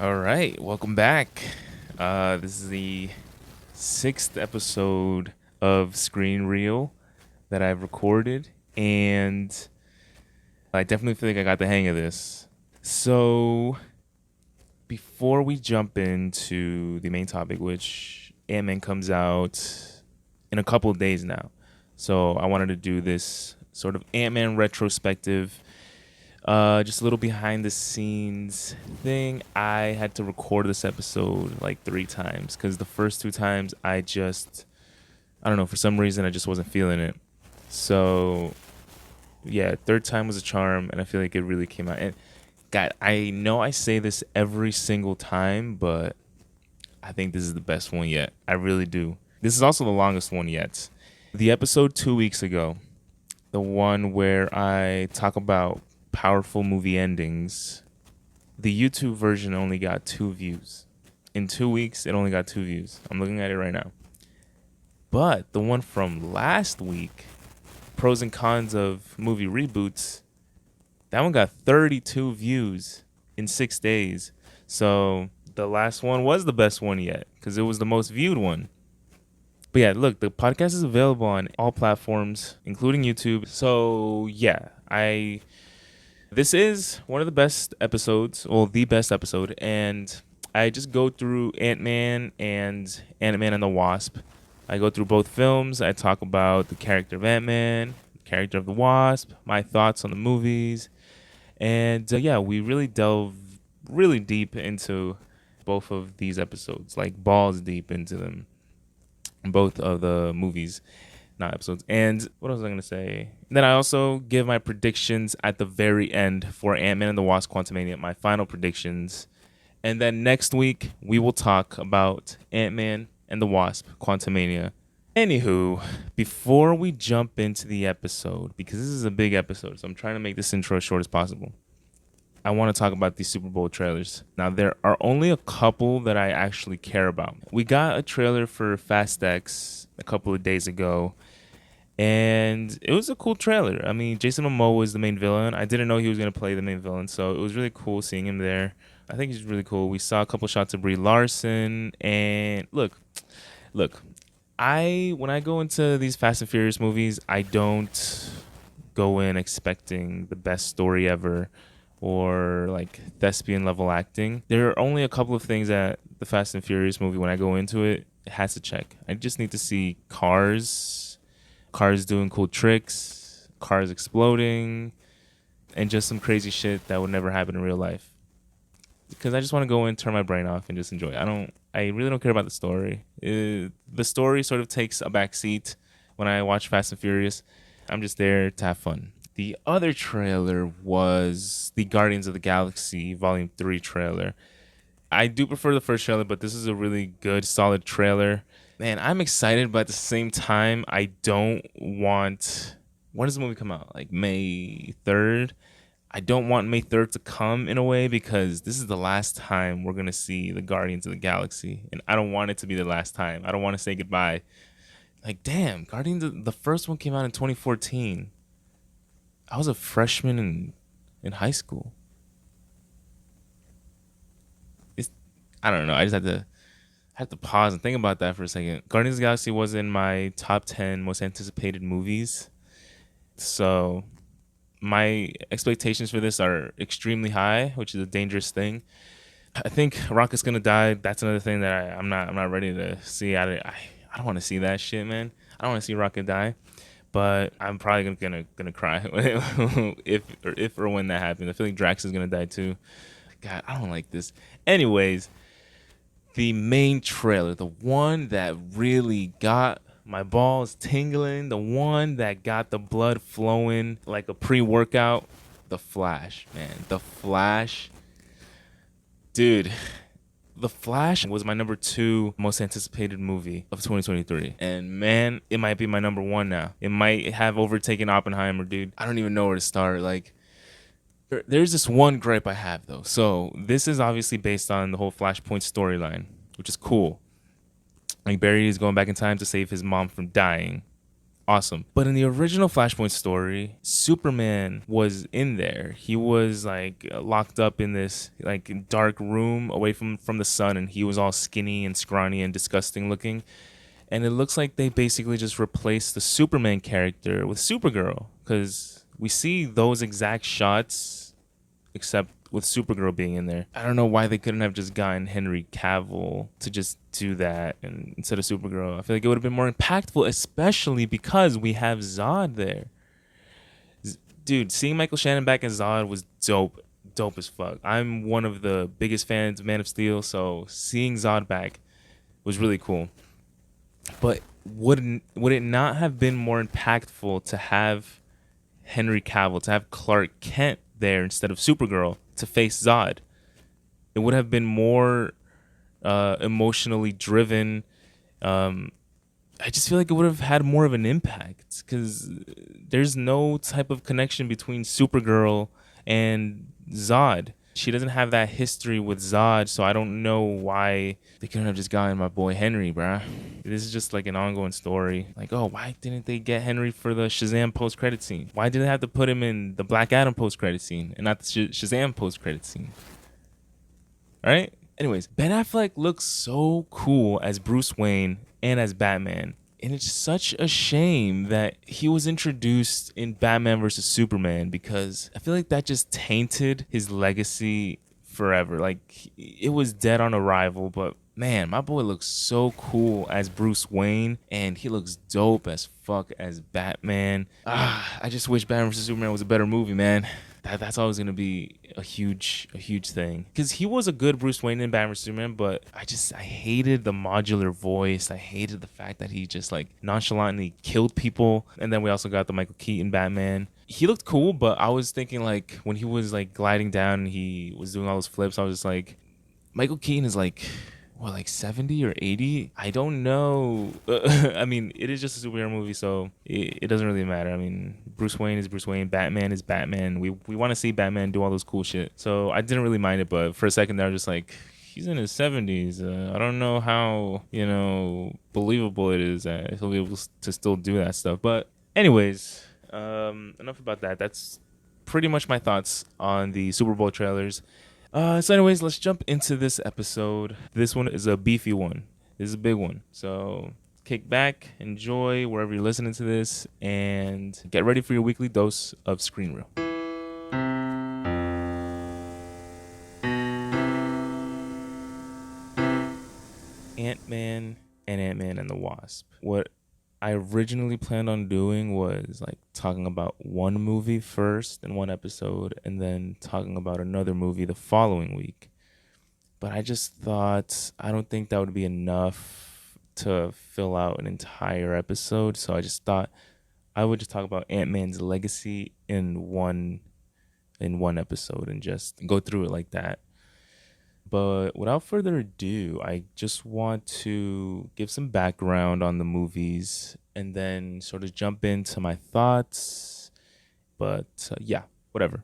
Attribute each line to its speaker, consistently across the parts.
Speaker 1: All right, welcome back. This is the sixth episode of Screen Reel that I've recorded, and I definitely feel like I got the hang of this. So, before we jump into the main topic, which Ant-Man comes out in a couple of days now, so I wanted to do this sort of Ant-Man retrospective. Just a little behind the scenes thing. I had to record this episode like 3 times because the first 2 times I don't know, for some reason I just wasn't feeling it. So yeah, third time was a charm, and I feel like it really came out. And God, I know I say this every single time, but I think this is the best one yet. I really do. This is also the longest one yet. The episode 2 weeks ago, the one where I talk about powerful movie endings, the YouTube version only got 2 views. In 2 weeks, it only got 2 views. I'm looking at it right now. But the one from last week, pros and cons of movie reboots, that one got 32 views in 6 days. So the last one was the best one yet because it was the most viewed one. But yeah, look, the podcast is available on all platforms, including YouTube. So yeah, this is one of the best episodes, well, the best episode, and I just go through Ant-Man and Ant-Man and the Wasp. I go through both films. I talk about the character of Ant-Man, the character of the Wasp, my thoughts on the movies, and yeah, we really delve really deep into both of these episodes, like balls deep into them, both of the movies, not episodes. And what was I going to say? And then I also give my predictions at the very end for Ant-Man and the Wasp: Quantumania, my final predictions. And then next week, we will talk about Ant-Man and the Wasp: Quantumania. Anywho, before we jump into the episode, because this is a big episode, so I'm trying to make this intro as short as possible, I want to talk about these Super Bowl trailers. Now, there are only a couple that I actually care about. We got a trailer for Fast X a couple of days ago, and it was a cool trailer. I mean, Jason Momoa was the main villain. I didn't know he was going to play the main villain, so it was really cool seeing him there. I think he's really cool. We saw a couple shots of Brie Larson, and look, when I go into these Fast and Furious movies, I don't go in expecting the best story ever or like thespian level acting. There are only a couple of things that the Fast and Furious movie, when I go into it, it has to check. I just need to see cars doing cool tricks, cars exploding, and just some crazy shit that would never happen in real life. Because I just want to go in, turn my brain off, and just enjoy. I really don't care about the story. The story sort of takes a back seat when I watch Fast and Furious. I'm just there to have fun. The other trailer was the Guardians of the Galaxy Volume 3 trailer. I do prefer the first trailer, but this is a really good, solid trailer. Man, I'm excited, but at the same time, I don't want... When does the movie come out? Like May 3rd? I don't want May 3rd to come in a way because this is the last time we're going to see the Guardians of the Galaxy. And I don't want it to be the last time. I don't want to say goodbye. Like, damn, the first one came out in 2014. I was a freshman in high school. I don't know. I just had to pause and think about that for a second. Guardians of the Galaxy was in my top 10 most anticipated movies. So my expectations for this are extremely high, which is a dangerous thing. I think Rocket's gonna die. That's another thing that I'm not ready to see. I don't want to see that shit, man. I don't want to see Rocket die. But I'm probably gonna cry if or when that happens. I feel like Drax is gonna die too. God, I don't like this. Anyways, the main trailer, the one that really got my balls tingling, the one that got the blood flowing like a pre-workout, The Flash, man. The Flash. Dude, The Flash was my number 2 most anticipated movie of 2023. And man, it might be my number 1 now. It might have overtaken Oppenheimer, dude. I don't even know where to start. Like, there's this one gripe I have, though. So this is obviously based on the whole Flashpoint storyline, which is cool. Like, Barry is going back in time to save his mom from dying. awesome. But in the original Flashpoint story, Superman was in there. He was like locked up in this like dark room away from the sun, and he was all skinny and scrawny and disgusting looking. And it looks like they basically just replaced the Superman character with Supergirl, because we see those exact shots except with Supergirl being in there. I don't know why they couldn't have just gotten Henry Cavill to just do that and instead of Supergirl. I feel like it would have been more impactful, especially because we have Zod there. Dude, seeing Michael Shannon back as Zod was dope as fuck. I'm one of the biggest fans of Man of Steel, so seeing Zod back was really cool. But would it not have been more impactful to have Henry Cavill, to have Clark Kent there instead of Supergirl to face Zod? It would have been more emotionally driven. I just feel like it would have had more of an impact because there's no type of connection between Supergirl and Zod. She doesn't have that history with Zod, so I don't know why they couldn't have just gotten my boy Henry, bruh. This is just like an ongoing story. Like, oh, why didn't they get Henry for the Shazam post-credit scene? Why did they have to put him in the Black Adam post-credit scene and not the Shazam post-credit scene? All right? Anyways, Ben Affleck looks so cool as Bruce Wayne and as Batman. And it's such a shame that he was introduced in Batman vs. Superman, because I feel like that just tainted his legacy forever. Like, it was dead on arrival, but man, my boy looks so cool as Bruce Wayne, and he looks dope as fuck as Batman. I just wish Batman vs. Superman was a better movie, man. That's always gonna be a huge thing, because he was a good Bruce Wayne in Batman vs Superman, but I hated the modular voice. I hated the fact that he just like nonchalantly killed people. And then we also got the Michael Keaton Batman. He looked cool, but I was thinking like when he was like gliding down and he was doing all those flips, I was just like, Michael Keaton is like, what, like 70 or 80? I don't know. I mean, it is just a superhero movie, so it doesn't really matter. I mean, Bruce Wayne is Bruce Wayne. Batman is Batman. We want to see Batman do all those cool shit. So I didn't really mind it, but for a second there, I was just like, he's in his 70s. I don't know how, believable it is that he'll be able to still do that stuff. But anyways, enough about that. That's pretty much my thoughts on the Super Bowl trailers. So anyways, let's jump into this episode. This one is a beefy one. This is a big one. So kick back, enjoy wherever you're listening to this, and get ready for your weekly dose of Screen Reel. Ant-Man and Ant-Man and the Wasp. What I originally planned on doing was like talking about one movie first in one episode and then talking about another movie the following week. But I just thought, I don't think that would be enough to fill out an entire episode. So I just thought I would just talk about Ant-Man's legacy in one episode and just go through it like that. But without further ado, I just want to give some background on the movies and then sort of jump into my thoughts. But yeah, whatever.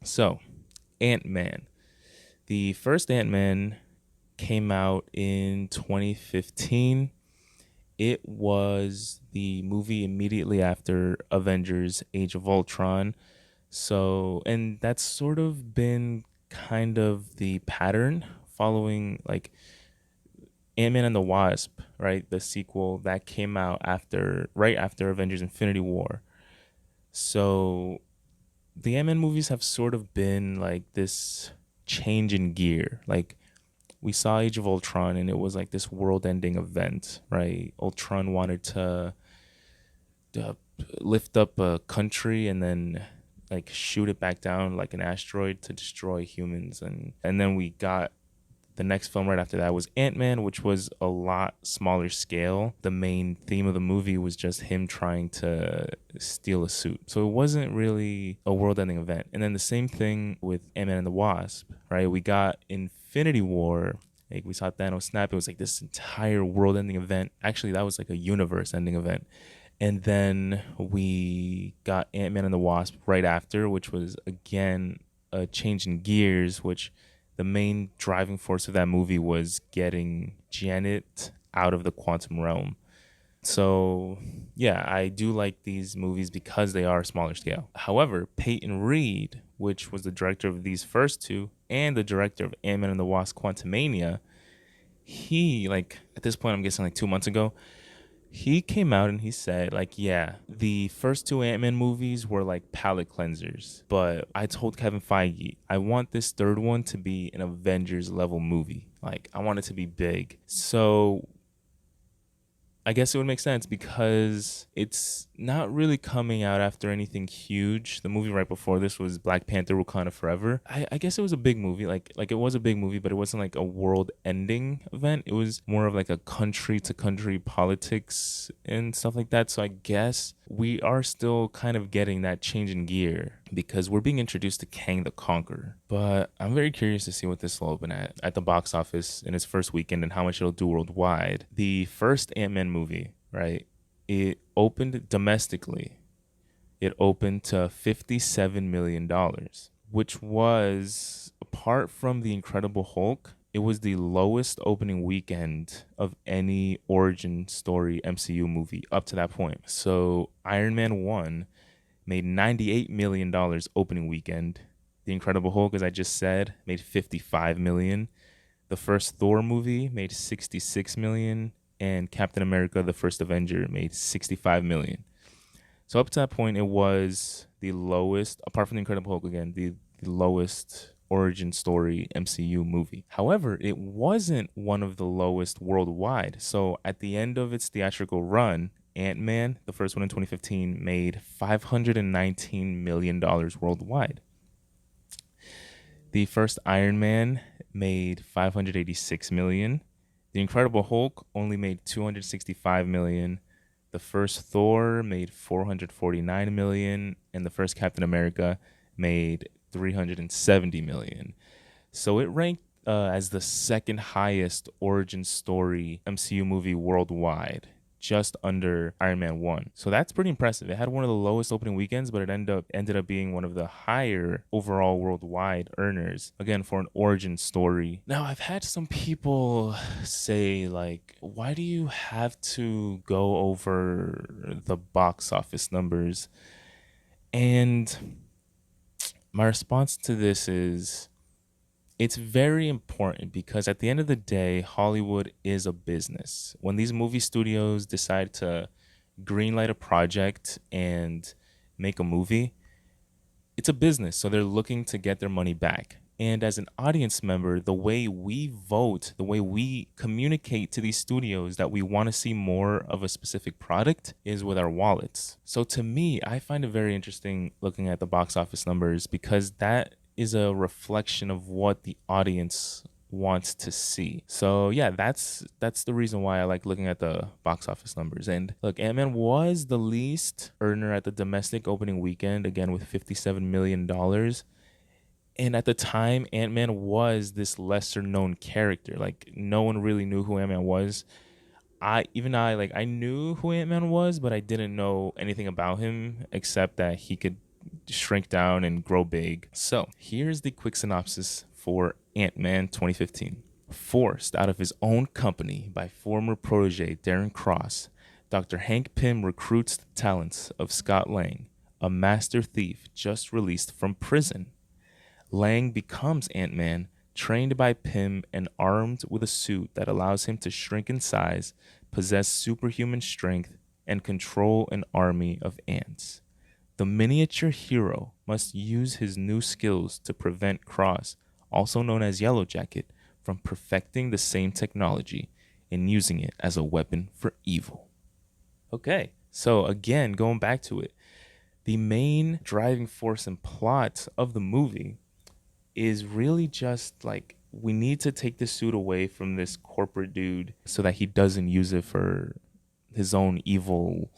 Speaker 1: So, Ant-Man. The first Ant-Man came out in 2015. It was the movie immediately after Avengers Age of Ultron. So, and that's sort of been kind of the pattern following like Ant-Man and the Wasp, right? The sequel that came out right after Avengers Infinity War. So the Ant-Man movies have sort of been like this change in gear. Like we saw Age of Ultron and it was like this world-ending event, right? Ultron wanted to lift up a country and then like shoot it back down like an asteroid to destroy humans. And then we got the next film right after that was Ant-Man, which was a lot smaller scale. The main theme of the movie was just him trying to steal a suit. So it wasn't really a world-ending event. And then the same thing with Ant-Man and the Wasp, right? We got Infinity War. Like we saw Thanos snap. It was like this entire world-ending event. Actually, that was like a universe-ending event. And then we got Ant-Man and the Wasp right after, which was, again, a change in gears, which the main driving force of that movie was getting Janet out of the quantum realm. So, yeah, I do like these movies because they are smaller scale. However, Peyton Reed, which was the director of these first two and the director of Ant-Man and the Wasp: Quantumania, he, like, at this point, I'm guessing like 2 months ago, he came out and he said, like, yeah, the first two Ant-Man movies were like palate cleansers, but I told Kevin Feige, I want this third one to be an Avengers level movie. Like, I want it to be big. So I guess it would make sense because it's not really coming out after anything huge. The movie right before this was Black Panther: Wakanda Forever. I guess it was a big movie. Like it was a big movie, but it wasn't like a world-ending event. It was more of like a country-to-country politics and stuff like that. So I guess we are still kind of getting that change in gear because we're being introduced to Kang the Conqueror. But I'm very curious to see what this will open at the box office in its first weekend and how much it'll do worldwide. The first Ant-Man movie, right? It opened domestically. It opened to $57 million, which was, apart from The Incredible Hulk, it was the lowest opening weekend of any origin story MCU movie up to that point. So Iron Man 1 made $98 million opening weekend. The Incredible Hulk, as I just said, made $55 million. The first Thor movie made $66 million, and Captain America: The First Avenger made $65 million. So up to that point, it was the lowest, apart from The Incredible Hulk again, the lowest origin story MCU movie. However, it wasn't one of the lowest worldwide. So at the end of its theatrical run, Ant-Man, the first one in 2015, made $519 million worldwide. The first Iron Man made 586 million. The Incredible Hulk only made 265 million. The first Thor made 449 million, and the first Captain America made 370 million. So it ranked as the second highest origin story MCU movie worldwide, just under Iron Man 1. So that's pretty impressive. It had one of the lowest opening weekends, but it ended up being one of the higher overall worldwide earners, again, for an origin story. Now, I've had some people say, like, why do you have to go over the box office numbers? And my response to this is, it's very important because at the end of the day, Hollywood is a business. When these movie studios decide to greenlight a project and make a movie, it's a business. So they're looking to get their money back. And as an audience member, the way we vote, the way we communicate to these studios that we want to see more of a specific product is with our wallets. So to me, I find it very interesting looking at the box office numbers because that is a reflection of what the audience wants to see. So yeah, that's the reason why I like looking at the box office numbers. And look, Ant-Man was the least earner at the domestic opening weekend, again with $57 million. And at the time, Ant-Man was this lesser known character. Like, no one really knew who Ant-Man was. I knew who Ant-Man was, but I didn't know anything about him except that he could shrink down and grow big. So here's the quick synopsis for Ant-Man 2015. Forced out of his own company by former protege Darren Cross, Dr. Hank Pym recruits the talents of Scott Lang, a master thief just released from prison. Lang becomes Ant-Man, trained by Pym and armed with a suit that allows him to shrink in size, possess superhuman strength, and control an army of ants. The miniature hero must use his new skills to prevent Cross, also known as Yellow Jacket, from perfecting the same technology and using it as a weapon for evil. Okay, so again, going back to it, the main driving force and plot of the movie is really just like, we need to take the suit away from this corporate dude so that he doesn't use it for his own evil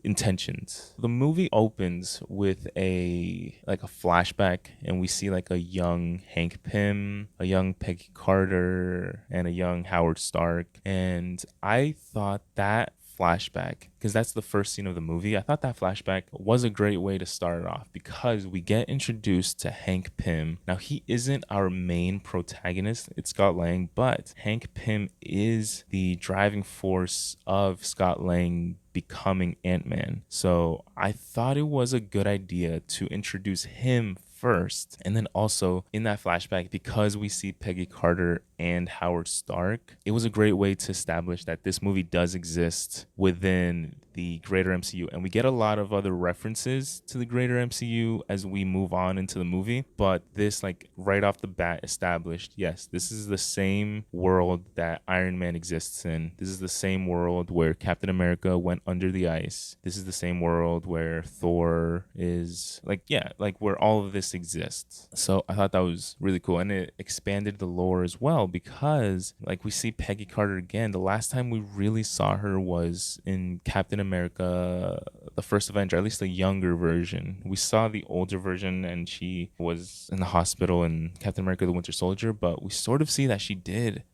Speaker 1: intentions. The movie opens with a flashback, and we see like a young Hank Pym, a young Peggy Carter, and a young Howard Stark. And I thought that flashback, because that's the first scene of the movie. I thought that flashback was a great way to start it off because we get introduced to Hank Pym. Now, he isn't our main protagonist, it's Scott Lang, but Hank Pym is the driving force of Scott Lang becoming Ant-Man. So I thought it was a good idea to introduce him first. And then also in that flashback, because we see Peggy Carter and Howard Stark, it was a great way to establish that this movie does exist within the greater MCU. And we get a lot of other references to the greater MCU as we move on into the movie. But this, like, right off the bat established, yes, this is the same world that Iron Man exists in. This is the same world where Captain America went under the ice. This is the same world where Thor is, like, yeah, like where all of this exists. So I thought that was really cool. And it expanded the lore as well because, like, we see Peggy Carter again. The last time we really saw her was in Captain America, the first Avenger, at least the younger version. We saw the older version and she was in the hospital in Captain America, the Winter Soldier, but we sort of see that she did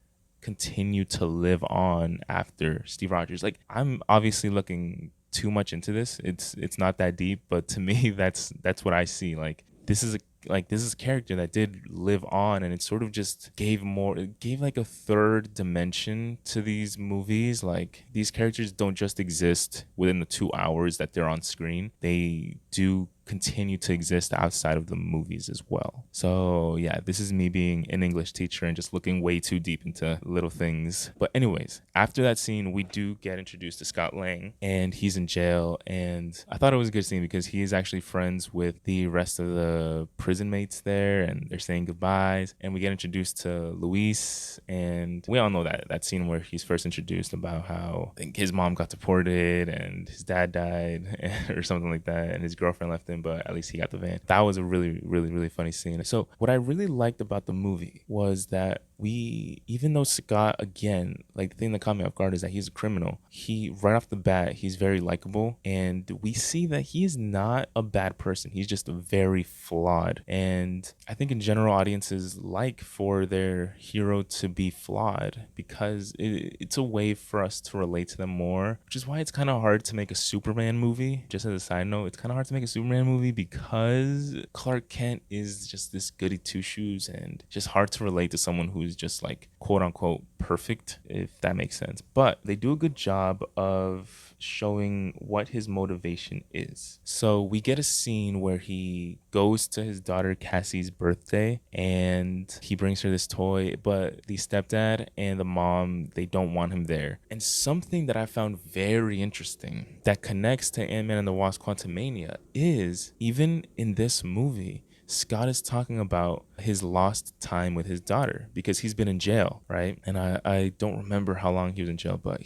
Speaker 1: continue to live on after Steve Rogers. Like, I'm obviously looking too much into this. It's not that deep, but to me that's what I see. Like, this is a character that did live on, and it sort of just gave like a third dimension to these movies. Like, these characters don't just exist within the 2 hours that they're on screen. They do continue to exist outside of the movies as well. So yeah, this is me being an English teacher and just looking way too deep into little things. But anyways, after that scene, we do get introduced to Scott Lang, and he's in jail. And I thought it was a good scene because he is actually friends with the rest of the prison mates there, and they're saying goodbyes. And we get introduced to Luis, and we all know that scene where he's first introduced about how I think his mom got deported and his dad died or something like that, and his girlfriend left him, but at least he got the van. That was a really, really, really funny scene. So what I really liked about the movie was that even though Scott, again, like, the thing that caught me off guard is that he's a criminal. He, right off the bat, he's very likable, and we see that he is not a bad person. He's just very flawed. And I think in general, audiences like for their hero to be flawed because it's a way for us to relate to them more, which is why it's kind of hard to make a Superman movie. Just as a side note, it's kind of hard to make a Superman movie because Clark Kent is just this goody two-shoes and just hard to relate to someone who's just, like, quote unquote perfect, if that makes sense. But they do a good job of showing what his motivation is. So we get a scene where he goes to his daughter Cassie's birthday and he brings her this toy, but the stepdad and the mom, they don't want him there. And something that I found very interesting that connects to Ant-Man and the Wasp: Quantumania is, even in this movie, Scott is talking about his lost time with his daughter because he's been in jail, right? And I don't remember how long he was in jail, but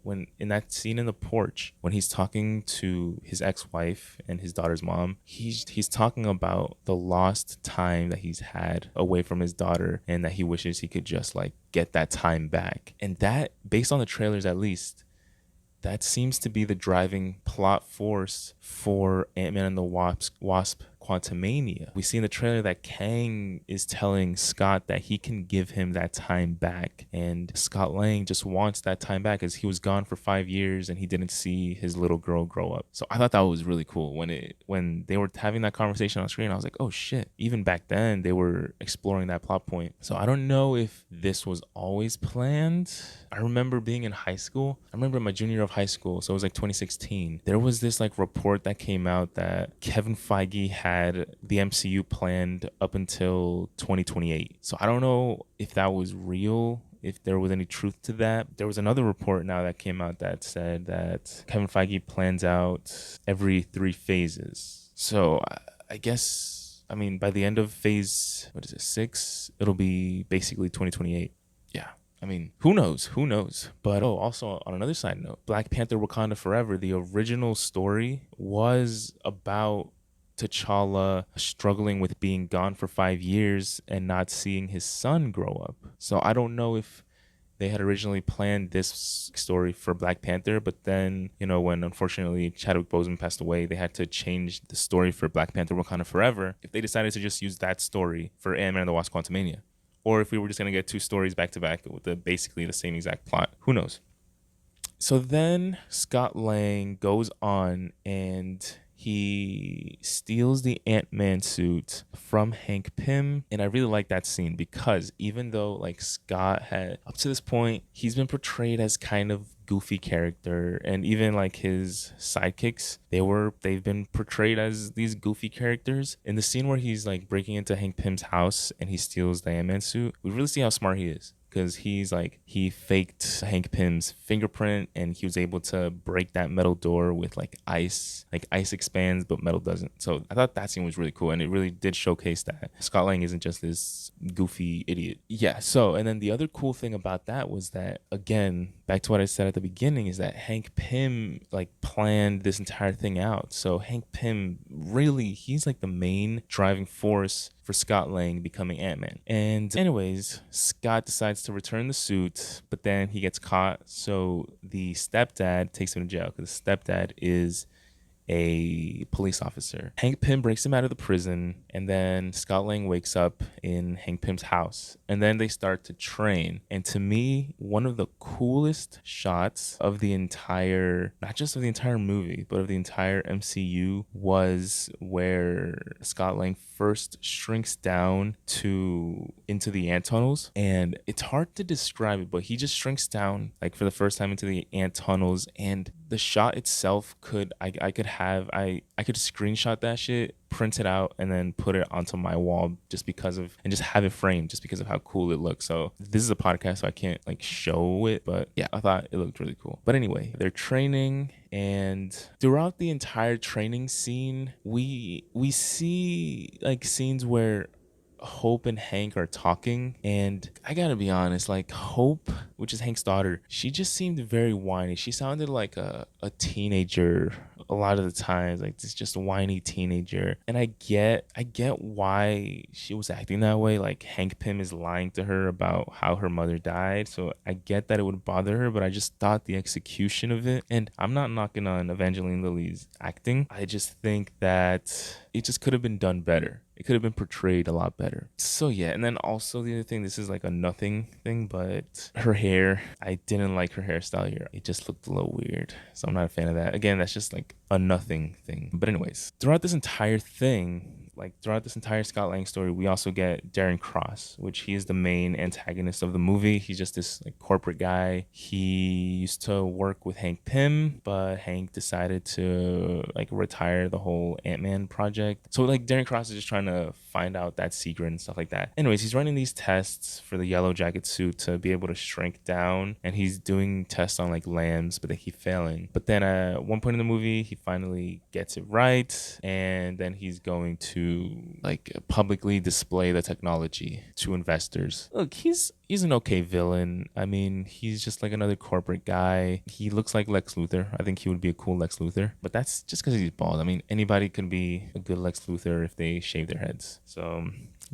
Speaker 1: when in that scene in the porch, when he's talking to his ex-wife and his daughter's mom, he's talking about the lost time that he's had away from his daughter and that he wishes he could just, like, get that time back. And that, based on the trailers at least, that seems to be the driving plot force for Ant-Man and the Wasp: Quantumania. We see in the trailer that Kang is telling Scott that he can give him that time back, and Scott Lang just wants that time back as he was gone for 5 years and he didn't see his little girl grow up. So I thought that was really cool. When they were having that conversation on screen, I was like, oh shit, even back then they were exploring that plot point. So I don't know if this was always planned. I remember being in high school. I remember my junior year of high school, so it was like 2016. There was this, like, report that came out that Kevin Feige had the MCU planned up until 2028. So I don't know if that was real, if there was any truth to that. There was another report now that came out that said that Kevin Feige plans out every 3 phases. So I guess, I mean, by the end of phase, 6, it'll be basically 2028. Yeah. I mean, who knows? But also on another side note, Black Panther: Wakanda Forever, the original story was about T'Challa struggling with being gone for 5 years and not seeing his son grow up. So I don't know if they had originally planned this story for Black Panther, but then, when unfortunately Chadwick Boseman passed away, they had to change the story for Black Panther: Wakanda Forever. If they decided to just use that story for Ant-Man and the Wasp: Quantumania, or if we were just going to get 2 stories back to back with basically the same exact plot, who knows? So then Scott Lang goes on and he steals the Ant-Man suit from Hank Pym. And I really like that scene because even though like Scott had up to this point, he's been portrayed as kind of goofy character, and even like his sidekicks, they've been portrayed as these goofy characters. In the scene where he's like breaking into Hank Pym's house and he steals the Ant-Man suit, we really see how smart he is, because he faked Hank Pym's fingerprint and he was able to break that metal door with like ice. Like ice expands, but metal doesn't. So I thought that scene was really cool, and it really did showcase that Scott Lang isn't just this goofy idiot. Yeah. So and then the other cool thing about that was that, again, back to what I said at the beginning, is that Hank Pym like planned this entire thing out. So Hank Pym really, he's like the main driving force for Scott Lang becoming Ant-Man. And anyways, Scott decides to return the suit, but then he gets caught. So the stepdad takes him to jail because the stepdad is a police officer. Hank Pym breaks him out of the prison, and then Scott Lang wakes up in Hank Pym's house, and then they start to train. And to me, one of the coolest shots of the entire, not just of the entire movie, but of the entire MCU, was where Scott Lang first shrinks down into the ant tunnels. And it's hard to describe it, but he just shrinks down like for the first time into the ant tunnels, and the shot itself I could screenshot that shit, print it out, and then put it onto my wall and just have it framed just because of how cool it looks. So this is a podcast, so I can't like show it, but yeah, I thought it looked really cool. But anyway, they're training, and throughout the entire training scene, we see like scenes where Hope and Hank are talking, and I gotta be honest, like Hope, which is Hank's daughter, she just seemed very whiny. She sounded like a teenager a lot of the times, like this just whiny teenager. And I get why she was acting that way. Like Hank Pym is lying to her about how her mother died, so I get that it would bother her, but I just thought the execution of it, and I'm not knocking on Evangeline Lilly's acting, I just think that it just could have been done better. It could have been portrayed a lot better. So yeah, and then also the other thing, this is like a nothing thing, but her hair, I didn't like her hairstyle here. It just looked a little weird. So I'm not a fan of that. Again, that's just like a nothing thing. But anyways, throughout this entire Scott Lang story, we also get Darren Cross, which he is the main antagonist of the movie. He's just this like corporate guy. He used to work with Hank Pym, but Hank decided to like retire the whole Ant-Man project. So like Darren Cross is just trying to find out that secret and stuff like that. Anyways, he's running these tests for the yellow jacket suit to be able to shrink down, and he's doing tests on like lambs, but they keep failing. But then at one point in the movie, he finally gets it right, and then he's going to like publicly display the technology to investors. Look, he's an okay villain. I mean, he's just like another corporate guy. He looks like Lex Luthor. I think he would be a cool Lex Luthor, but that's just because he's bald. I mean, anybody can be a good Lex Luthor if they shave their heads. So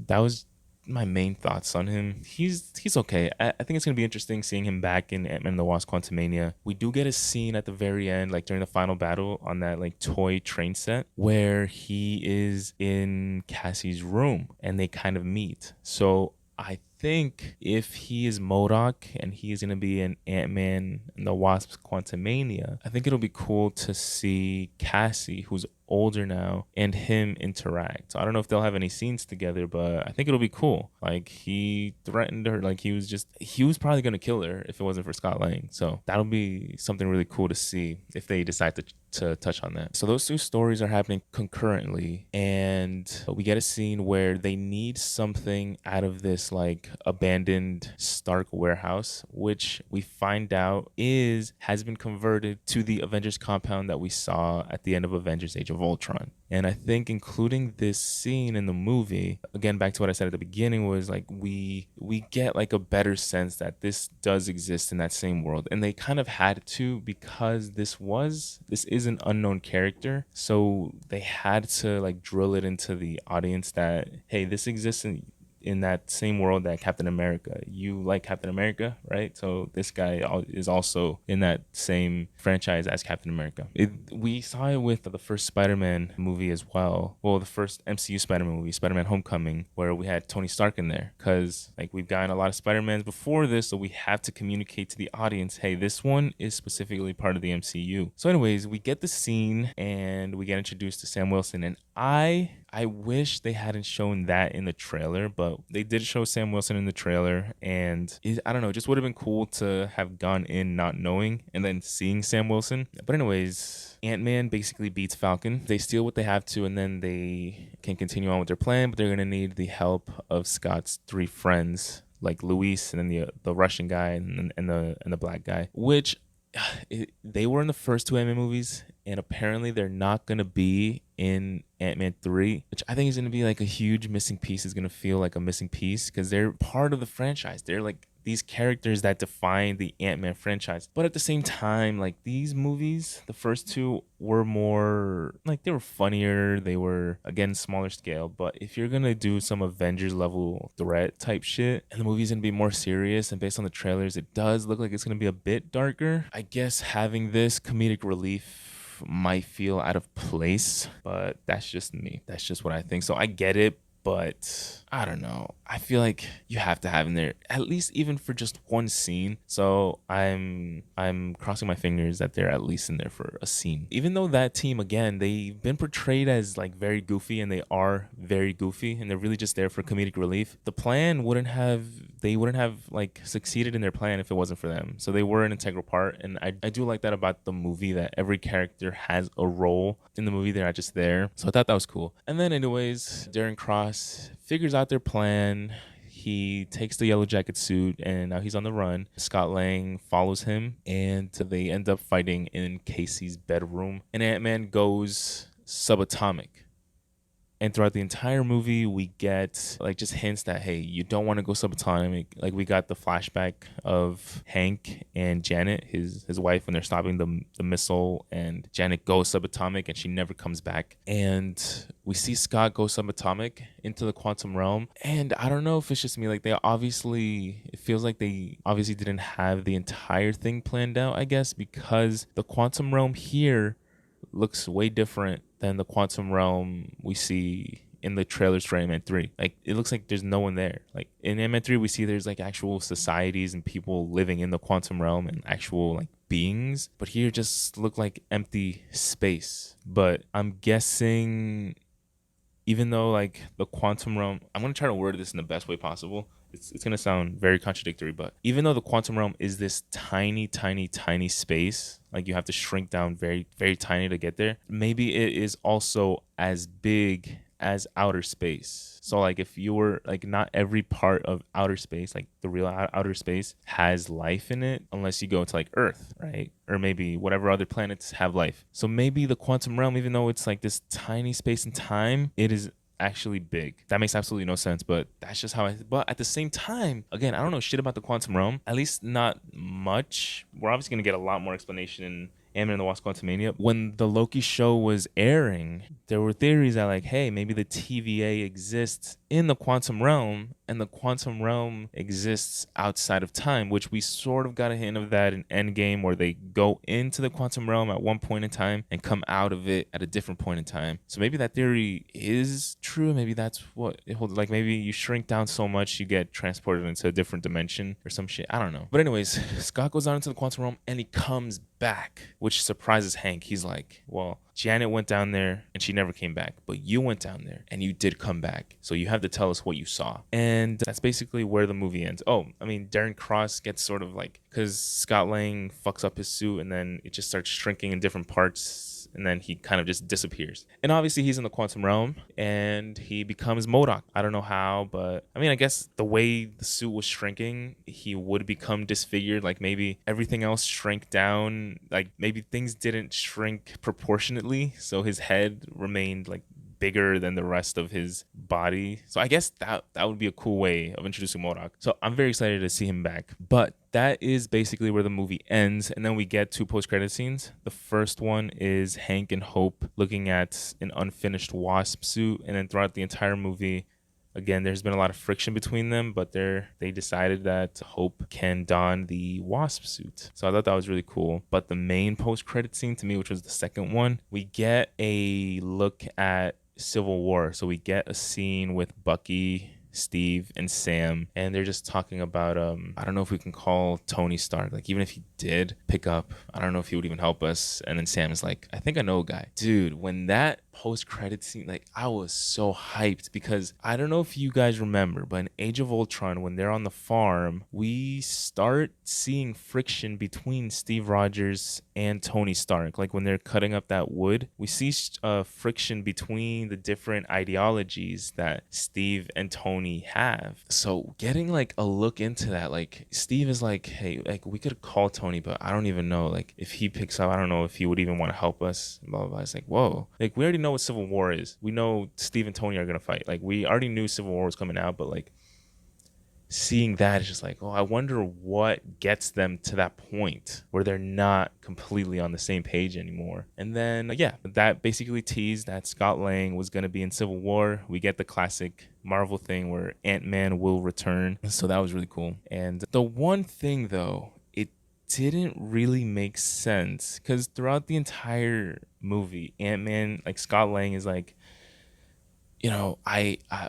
Speaker 1: that was my main thoughts on him. He's okay. I think it's gonna be interesting seeing him back in Ant-Man and the Wasp: Quantumania. We do get a scene at the very end, like during the final battle on that like toy train set, where he is in Cassie's room and they kind of meet. So I think if he is MODOK and he is going to be an Ant-Man and the Wasp's Quantumania, I think it'll be cool to see Cassie, who's older now, and him interact. So I don't know if they'll have any scenes together, but I think it'll be cool. Like he threatened her, like he was probably going to kill her if it wasn't for Scott Lang. So that'll be something really cool to see if they decide to touch on that. So those two stories are happening concurrently, and we get a scene where they need something out of this like abandoned Stark warehouse, which we find out has been converted to the Avengers compound that we saw at the end of Avengers Age of Ultron. And I think including this scene in the movie, again, back to what I said at the beginning, was like we get like a better sense that this does exist in that same world. And they kind of had to, because this is an unknown character. So they had to like drill it into the audience that, hey, this exists in in that same world that Captain America. You like Captain America, right? So this guy is also in that same franchise as Captain America. We saw it with the first Spider-Man movie as well. Well, the first MCU Spider-Man movie, Spider-Man Homecoming, where we had Tony Stark in there. Because like we've gotten a lot of Spider-Mans before this, so we have to communicate to the audience, hey, this one is specifically part of the MCU. So anyways, we get the scene and we get introduced to Sam Wilson, and I wish they hadn't shown that in the trailer, but they did show Sam Wilson in the trailer, and I don't know, it just would have been cool to have gone in not knowing and then seeing Sam Wilson. But anyways, Ant-Man basically beats Falcon. They steal what they have to, and then they can continue on with their plan, but they're going to need the help of Scott's three friends, like Luis and then the Russian guy and the black guy, which they were in the first two Ant-Man movies, and apparently they're not going to be in Ant-Man 3, which I think is going to be like a huge missing piece. Is going to feel like a missing piece because they're part of the franchise. They're like these characters that define the Ant-Man franchise. But at the same time, like these movies, the first two were more like they were funnier. They were, again, smaller scale. But if you're going to do some Avengers level threat type shit and the movie's going to be more serious, and based on the trailers, it does look like it's going to be a bit darker, I guess having this comedic relief might feel out of place, but that's just me. That's just what I think. So I get it, but I don't know. I feel like you have to have in there at least even for just one scene. So I'm crossing my fingers that they're at least in there for a scene. Even though that team, again, they've been portrayed as like very goofy, and they are very goofy, and they're really just there for comedic relief. The plan wouldn't have like succeeded in their plan if it wasn't for them. So they were an integral part, and I do like that about the movie, that every character has a role in the movie. They're not just there. So I thought that was cool. And then anyways, Darren Cross figures out their plan. He takes the yellow jacket suit, and now he's on the run. Scott Lang follows him, and they end up fighting in Casey's bedroom. And Ant-Man goes subatomic. And throughout the entire movie, we get like just hints that, hey, you don't want to go subatomic. Like we got the flashback of Hank and Janet, his wife, when they're stopping the missile, and Janet goes subatomic and she never comes back. And we see Scott go subatomic into the quantum realm. And I don't know if it's just me, like it feels like they obviously didn't have the entire thing planned out, I guess, because the quantum realm here looks way different than the quantum realm we see in the trailers for Ant-Man 3. Like it looks like there's no one there. Like in Ant-Man 3, we see there's like actual societies and people living in the quantum realm and actual like beings, but here just look like empty space. But I'm guessing, even though like the quantum realm, I'm gonna try to word this in the best way possible. It's gonna sound very contradictory, but even though the quantum realm is this tiny, tiny, tiny space, like you have to shrink down very, very tiny to get there, maybe it is also as big as outer space. So like if you were like, not every part of outer space, like the real outer space, has life in it unless you go to like Earth, right? Or maybe whatever other planets have life. So maybe the quantum realm, even though it's like this tiny space and time, it is actually big. That makes absolutely no sense, but that's just how but at the same time, again, I don't know shit about the quantum realm, at least not much. We're obviously going to get a lot more explanation in Ant-Man and the Wasp: Quantumania. When the Loki show was airing, there were theories that like, hey, maybe the TVA exists in the quantum realm and the quantum realm exists outside of time, which we sort of got a hint of that in Endgame, where they go into the quantum realm at one point in time and come out of it at a different point in time. So maybe that theory is true. Maybe that's what it holds. Like maybe you shrink down so much you get transported into a different dimension or some shit. I don't know. But anyways, Scott goes out into the quantum realm and he comes back, which surprises Hank. He's like, well, Janet went down there and she never came back, but you went down there and you did come back. So you have to tell us what you saw. And that's basically where the movie ends. Oh, I mean, Darren Cross gets sort of like, because Scott Lang fucks up his suit and then it just starts shrinking in different parts, and then he kind of just disappears. And obviously he's in the quantum realm and he becomes MODOK. I don't know how, but I mean, I guess the way the suit was shrinking, he would become disfigured. Like maybe everything else shrank down. Like maybe things didn't shrink proportionately, so his head remained like bigger than the rest of his body. So I guess that would be a cool way of introducing MODOK. So I'm very excited to see him back. But that is basically where the movie ends. And then we get two post-credit scenes. The first one is Hank and Hope looking at an unfinished Wasp suit. And then throughout the entire movie, Again, there's been a lot of friction between them, but they decided that Hope can don the Wasp suit. So I thought that was really cool. But the main post-credit scene to me, which was the second one, we get a look at Civil War. So we get a scene with Bucky, Steve, and Sam, and they're just talking about I don't know if we can call Tony Stark, like even if he did pick up, I don't know if he would even help us. And then Sam is like, I think I know a guy. Dude, when that post-credit scene, like I was so hyped, because I don't know if you guys remember, but in Age of Ultron, when they're on the farm, we start seeing friction between Steve Rogers and Tony Stark. Like when they're cutting up that wood, we see friction between the different ideologies that Steve and Tony have. So getting like a look into that, like Steve is like, hey, like we could call Tony, but I don't even know, like if he picks up, I don't know if he would even want to help us, blah blah blah. It's like, whoa, like we already know what Civil War is. We know Steve and Tony are gonna fight. Like we already knew Civil War was coming out, but like seeing that is just like, oh, I wonder what gets them to that point where they're not completely on the same page anymore. And then yeah, that basically teased that Scott Lang was going to be in Civil War. We get the classic Marvel thing where Ant-Man will return, so that was really cool. And the one thing though, it didn't really make sense, because throughout the entire movie, Ant-Man, like Scott Lang is like, you know,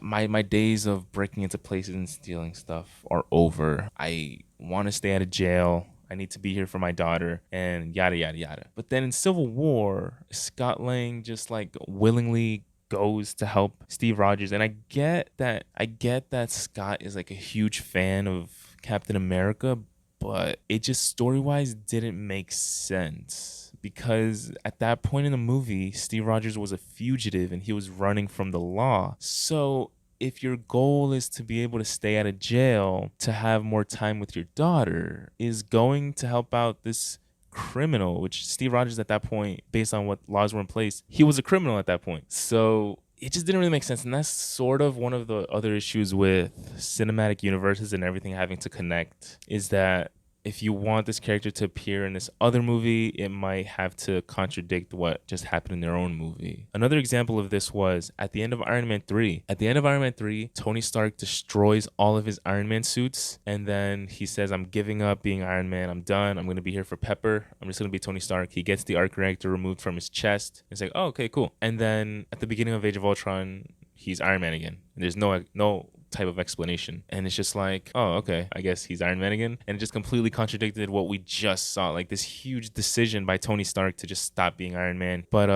Speaker 1: my days of breaking into places and stealing stuff are over. I want to stay out of jail. I need to be here for my daughter, and yada yada yada. But then in Civil War, Scott Lang just like willingly goes to help Steve Rogers, and I get that Scott is like a huge fan of Captain America, but it just story-wise didn't make sense, because at that point in the movie, Steve Rogers was a fugitive and he was running from the law. So if your goal is to be able to stay out of jail to have more time with your daughter, is going to help out this criminal, which Steve Rogers at that point, based on what laws were in place, he was a criminal at that point. So it just didn't really make sense. And that's sort of one of the other issues with cinematic universes and everything having to connect, is that if you want this character to appear in this other movie, it might have to contradict what just happened in their own movie. Another example of this was at the end of Iron Man 3. At the end of Iron Man 3, Tony Stark destroys all of his Iron Man suits, and then he says, I'm giving up being Iron Man. I'm done. I'm going to be here for Pepper. I'm just going to be Tony Stark. He gets the arc reactor removed from his chest. It's like, oh, okay, cool. And then at the beginning of Age of Ultron, he's Iron Man again. And there's no type of explanation, and it's just like, oh, okay, I guess he's Iron Man again. And it just completely contradicted what we just saw, like this huge decision by Tony Stark to just stop being Iron Man. But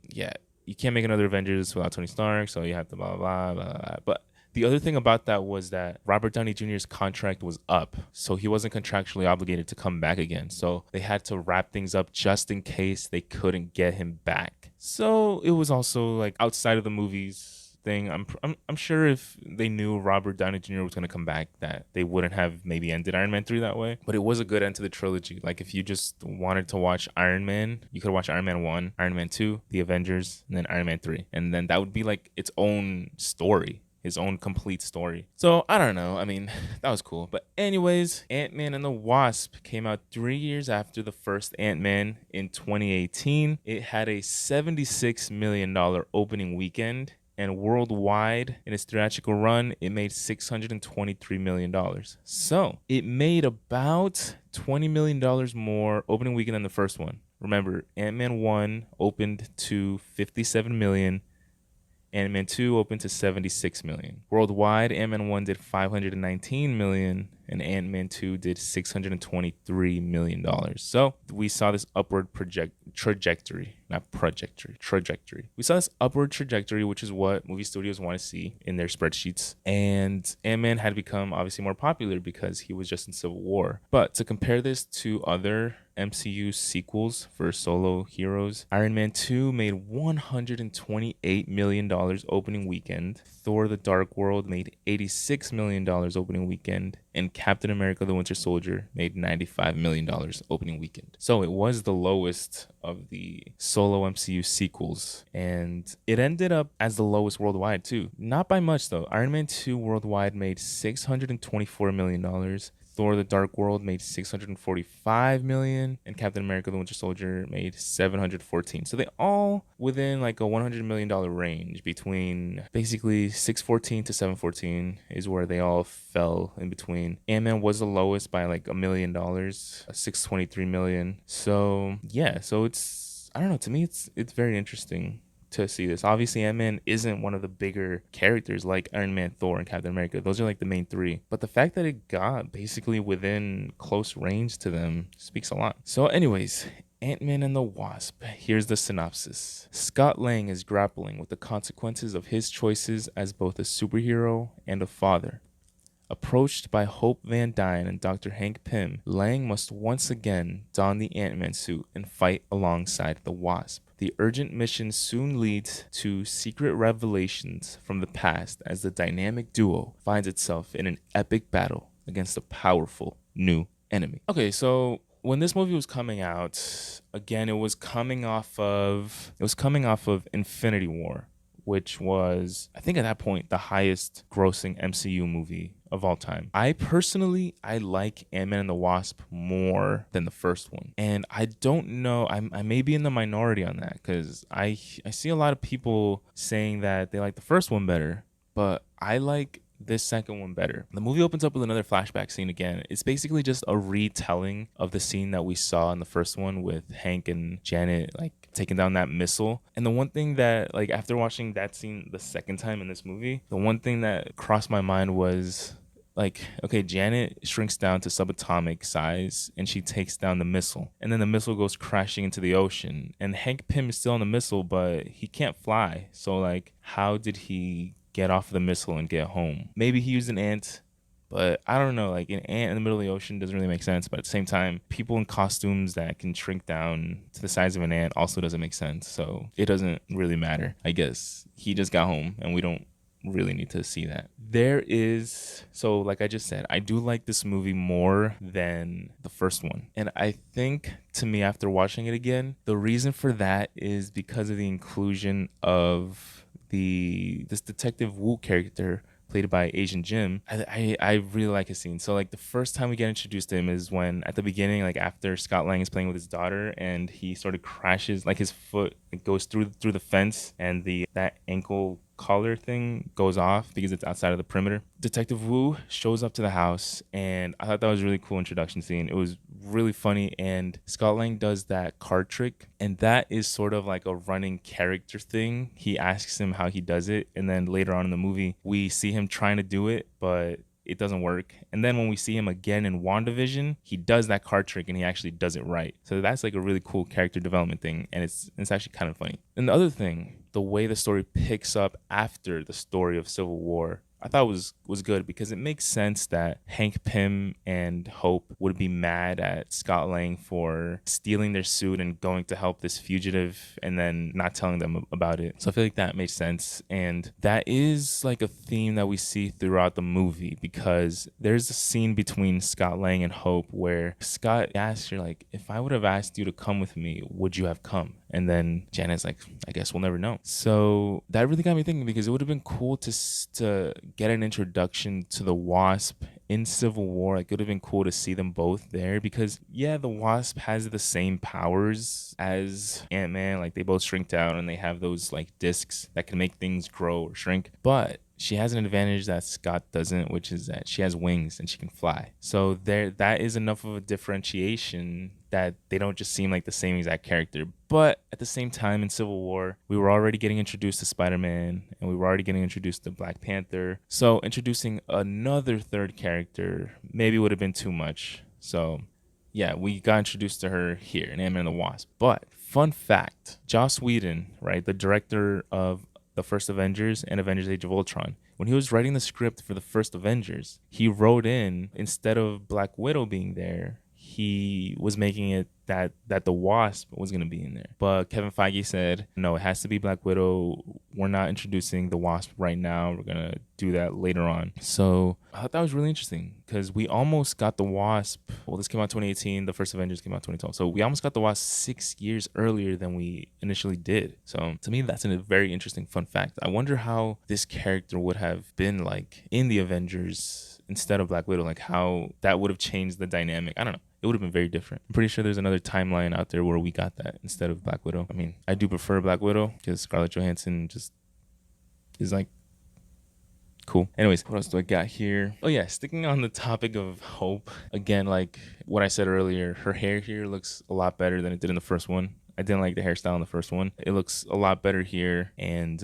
Speaker 1: yeah, you can't make another Avengers without Tony Stark, so you have to blah blah blah blah. But the other thing about that was that Robert Downey Jr.'s contract was up, so he wasn't contractually obligated to come back again. So they had to wrap things up just in case they couldn't get him back. So it was also like outside of the movies thing. I'm sure if they knew Robert Downey Jr. was going to come back, that they wouldn't have maybe ended Iron Man 3 that way. But it was a good end to the trilogy. Like if you just wanted to watch Iron Man, you could watch Iron Man 1, Iron Man 2, The Avengers, and then Iron Man 3. And then that would be like its own story, his own complete story. So I don't know. I mean, that was cool. But anyways, Ant-Man and the Wasp came out 3 years after the first Ant-Man in 2018. It had a $76 million opening weekend. And worldwide, in its theatrical run, it made $623 million. So it made about $20 million more opening weekend than the first one. Remember, Ant-Man 1 opened to $57 million. Ant-Man 2 opened to $76 million. Worldwide, Ant-Man 1 did $519 million, and Ant-Man 2 did $623 million. So we saw this upward trajectory. We saw this upward trajectory, which is what movie studios want to see in their spreadsheets. And Ant-Man had become obviously more popular because he was just in Civil War. But to compare this to other MCU sequels for solo heroes, Iron Man 2 made $128 million opening weekend. Thor: The Dark World made $86 million opening weekend. And Captain America: The Winter Soldier made $95 million opening weekend. So it was the lowest of the solo MCU sequels. And it ended up as the lowest worldwide too. Not by much though. Iron Man 2 worldwide made $624 million. Thor: The Dark World made 645 million, and Captain America: The Winter Soldier made 714. So they all within like a $100 million range, between basically 614 to 714 is where they all fell in between. Ant-Man was the lowest by like $1 million, 623 million. So yeah, so it's, I don't know, to me it's very interesting to see this. Obviously, Ant-Man isn't one of the bigger characters like Iron Man, Thor, and Captain America. Those are like the main three. But the fact that it got basically within close range to them speaks a lot. So anyways, Ant-Man and the Wasp. Here's the synopsis. Scott Lang is grappling with the consequences of his choices as both a superhero and a father. Approached by Hope Van Dyne and Dr. Hank Pym, Lang must once again don the Ant-Man suit and fight alongside the Wasp. The urgent mission soon leads to secret revelations from the past as the dynamic duo finds itself in an epic battle against a powerful new enemy. Okay, so when this movie was coming out, again, it was coming off of Infinity War, which was, I think at that point, the highest grossing MCU movie of all time. I like Ant-Man and the Wasp more than the first one. And I don't know, I may be in the minority on that, because I see a lot of people saying that they like the first one better, but I like this second one better. The movie opens up with another flashback scene again. It's basically just a retelling of the scene that we saw in the first one with Hank and Janet like taking down that missile. And the one thing that, like, after watching that scene the second time in this movie, the one thing that crossed my mind was, like, okay, Janet shrinks down to subatomic size and she takes down the missile. And then the missile goes crashing into the ocean. And Hank Pym is still on the missile, but he can't fly. So, like, how did he get off the missile and get home? Maybe he used an ant, but I don't know. Like, an ant in the middle of the ocean doesn't really make sense. But at the same time, people in costumes that can shrink down to the size of an ant also doesn't make sense. So it doesn't really matter. I guess he just got home and we don't really need to see that. So like I just said, I do like this movie more than the first one. And I think, to me, after watching it again, the reason for that is because of the inclusion of this Detective Wu character played by Asian Jim. I really like his scene. So like the first time we get introduced to him is when, at the beginning, like after Scott Lang is playing with his daughter and he sort of crashes, like his foot goes through the fence and that ankle collar thing goes off because it's outside of the perimeter. Detective Wu shows up to the house, and I thought that was a really cool introduction scene. It was really funny, and Scott Lang does that card trick, and that is sort of like a running character thing. He asks him how he does it, and then later on in the movie, we see him trying to do it, but it doesn't work. And then when we see him again in WandaVision, he does that card trick and he actually does it right. So that's like a really cool character development thing, and it's actually kind of funny. And the other thing, the way the story picks up after the story of Civil War, I thought was good, because it makes sense that Hank Pym and Hope would be mad at Scott Lang for stealing their suit and going to help this fugitive and then not telling them about it. So I feel like that makes sense. And that is like a theme that we see throughout the movie, because there's a scene between Scott Lang and Hope where Scott asks her, like, if I would have asked you to come with me, would you have come? And then Janet's like, I guess we'll never know. So that really got me thinking, because it would have been cool to get an introduction to the Wasp in Civil War. Like, it would have been cool to see them both there, because yeah, the Wasp has the same powers as Ant-Man. Like, they both shrink down and they have those like discs that can make things grow or shrink. But she has an advantage that Scott doesn't, which is that she has wings and she can fly. So that is enough of a differentiation that they don't just seem like the same exact character. But at the same time, in Civil War, we were already getting introduced to Spider-Man, and we were already getting introduced to Black Panther. So introducing another third character maybe would have been too much. So yeah, we got introduced to her here in Ant-Man and the Wasp. But fun fact, Joss Whedon, right, the director of the first Avengers and Avengers Age of Ultron, when he was writing the script for the first Avengers, he wrote in, instead of Black Widow being there, he was making it that the Wasp was going to be in there. But Kevin Feige said, no, it has to be Black Widow. We're not introducing the Wasp right now. We're going to do that later on. So I thought that was really interesting, because we almost got the Wasp. Well, this came out 2018. The first Avengers came out 2012. So we almost got the Wasp 6 years earlier than we initially did. So to me, that's a very interesting fun fact. I wonder how this character would have been like in the Avengers instead of Black Widow, like how that would have changed the dynamic. I don't know. It would have been very different. I'm pretty sure there's another timeline out there where we got that instead of Black Widow. I mean, I do prefer Black Widow because Scarlett Johansson just is like cool. Anyways, what else do I got here? Oh yeah, sticking on the topic of Hope. Again, like what I said earlier, her hair here looks a lot better than it did in the first one. I didn't like the hairstyle in the first one. It looks a lot better here. And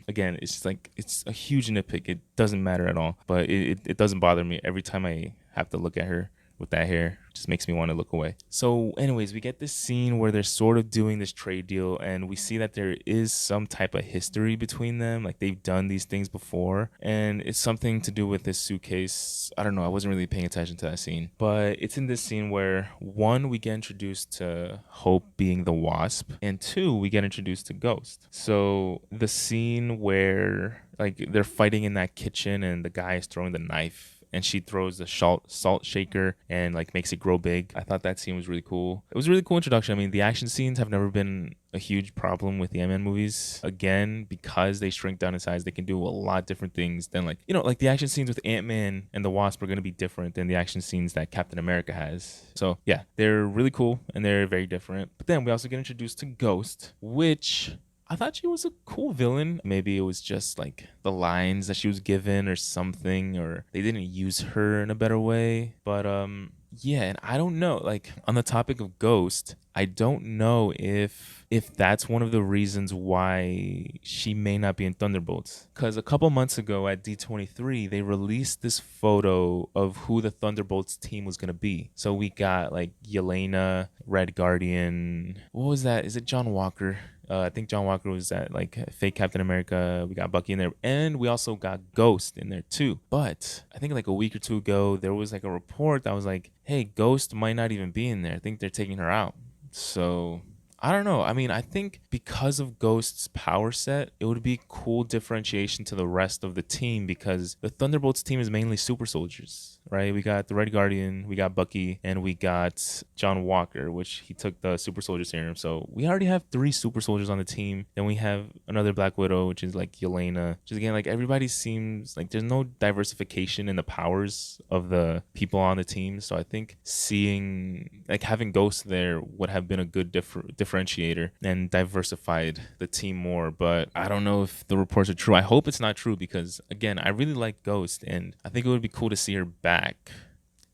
Speaker 1: again, it's just like, it's a huge nitpick. It doesn't matter at all. But it doesn't bother me every time I have to look at her with that hair. It just makes me want to look away. So anyways, we get this scene where they're sort of doing this trade deal, and we see that there is some type of history between them. Like they've done these things before, and it's something to do with this suitcase. I don't know. I wasn't really paying attention to that scene, but it's in this scene where, one, we get introduced to Hope being the Wasp, and two, we get introduced to Ghost. So the scene where like they're fighting in that kitchen and the guy is throwing the knife and she throws the salt shaker and like makes it grow big. I thought that scene was really cool. It was a really cool introduction. I mean, the action scenes have never been a huge problem with the Ant-Man movies. Again, because they shrink down in size, they can do a lot different things than like, you know, like the action scenes with Ant-Man and the Wasp are going to be different than the action scenes that Captain America has. So yeah, they're really cool and they're very different. But then we also get introduced to Ghost, which I thought she was a cool villain. Maybe it was just like the lines that she was given or something, or they didn't use her in a better way. But yeah, and I don't know, like on the topic of Ghost, I don't know if that's one of the reasons why she may not be in Thunderbolts. Because a couple months ago at D23, they released this photo of who the Thunderbolts team was going to be. So we got like Yelena, Red Guardian. What was that? Is it John Walker? I think John Walker was at like fake Captain America. We got Bucky in there, and we also got Ghost in there too. But I think like a week or two ago, there was like a report that was like, hey, Ghost might not even be in there. I think they're taking her out. So I don't know. I mean, I think because of Ghost's power set, it would be cool differentiation to the rest of the team, because the Thunderbolts team is mainly super soldiers, right? We got the Red Guardian, we got Bucky, and we got John Walker, which he took the super soldier serum. So we already have 3 super soldiers on the team. Then we have another Black Widow, which is like Yelena. Just again, like everybody seems like there's no diversification in the powers of the people on the team. So I think seeing like having Ghost there would have been a good differentiator and diversified the team more. But I don't know if the reports are true. I hope it's not true, because again, I really like Ghost and I think it would be cool to see her back.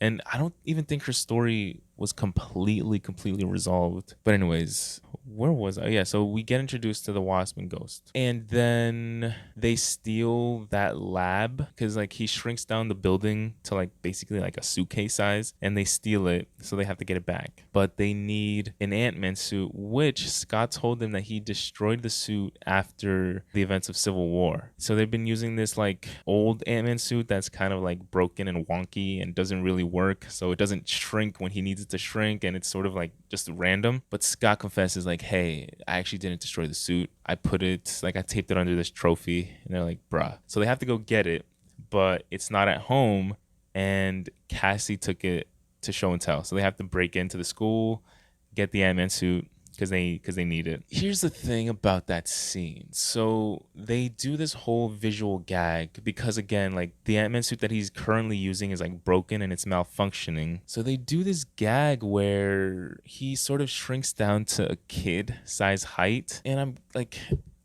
Speaker 1: And I don't even think her story was completely resolved. But anyways, where was I? Yeah, so we get introduced to the Wasp and Ghost. And then they steal that lab, because like he shrinks down the building to like basically like a suitcase size, and they steal it, so they have to get it back. But they need an Ant-Man suit, which Scott told them that he destroyed the suit after the events of Civil War. So they've been using this like old Ant-Man suit that's kind of like broken and wonky and doesn't really work, so it doesn't shrink when he needs it to shrink, and it's sort of like just random. But Scott confesses like, hey, I actually didn't destroy the suit. I put it, like I taped it under this trophy. And they're like, bruh. So they have to go get it, but it's not at home, and Cassie took it to show and tell. So they have to break into the school, get the Ant-Man suit, because they need it. Here's the thing about that scene. So they do this whole visual gag because, again, like the Ant-Man suit that he's currently using is like broken and it's malfunctioning. So they do this gag where he sort of shrinks down to a kid size height. And I'm like,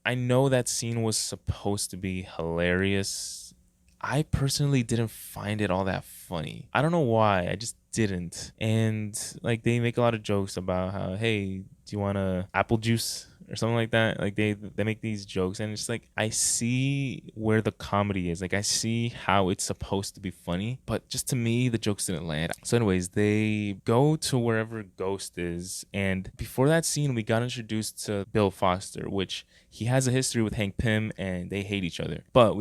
Speaker 1: I know that scene was supposed to be hilarious. I personally didn't find it all that funny. I don't know why. I just didn't. And like they make a lot of jokes about how, hey, do you want a apple juice or something like that? Like they make these jokes, and it's like I see where the comedy is. Like I see how it's supposed to be funny, but just to me the jokes didn't land. So anyways, they go to wherever Ghost is, and before that scene we got introduced to Bill Foster, which he has a history with Hank Pym and they hate each other. But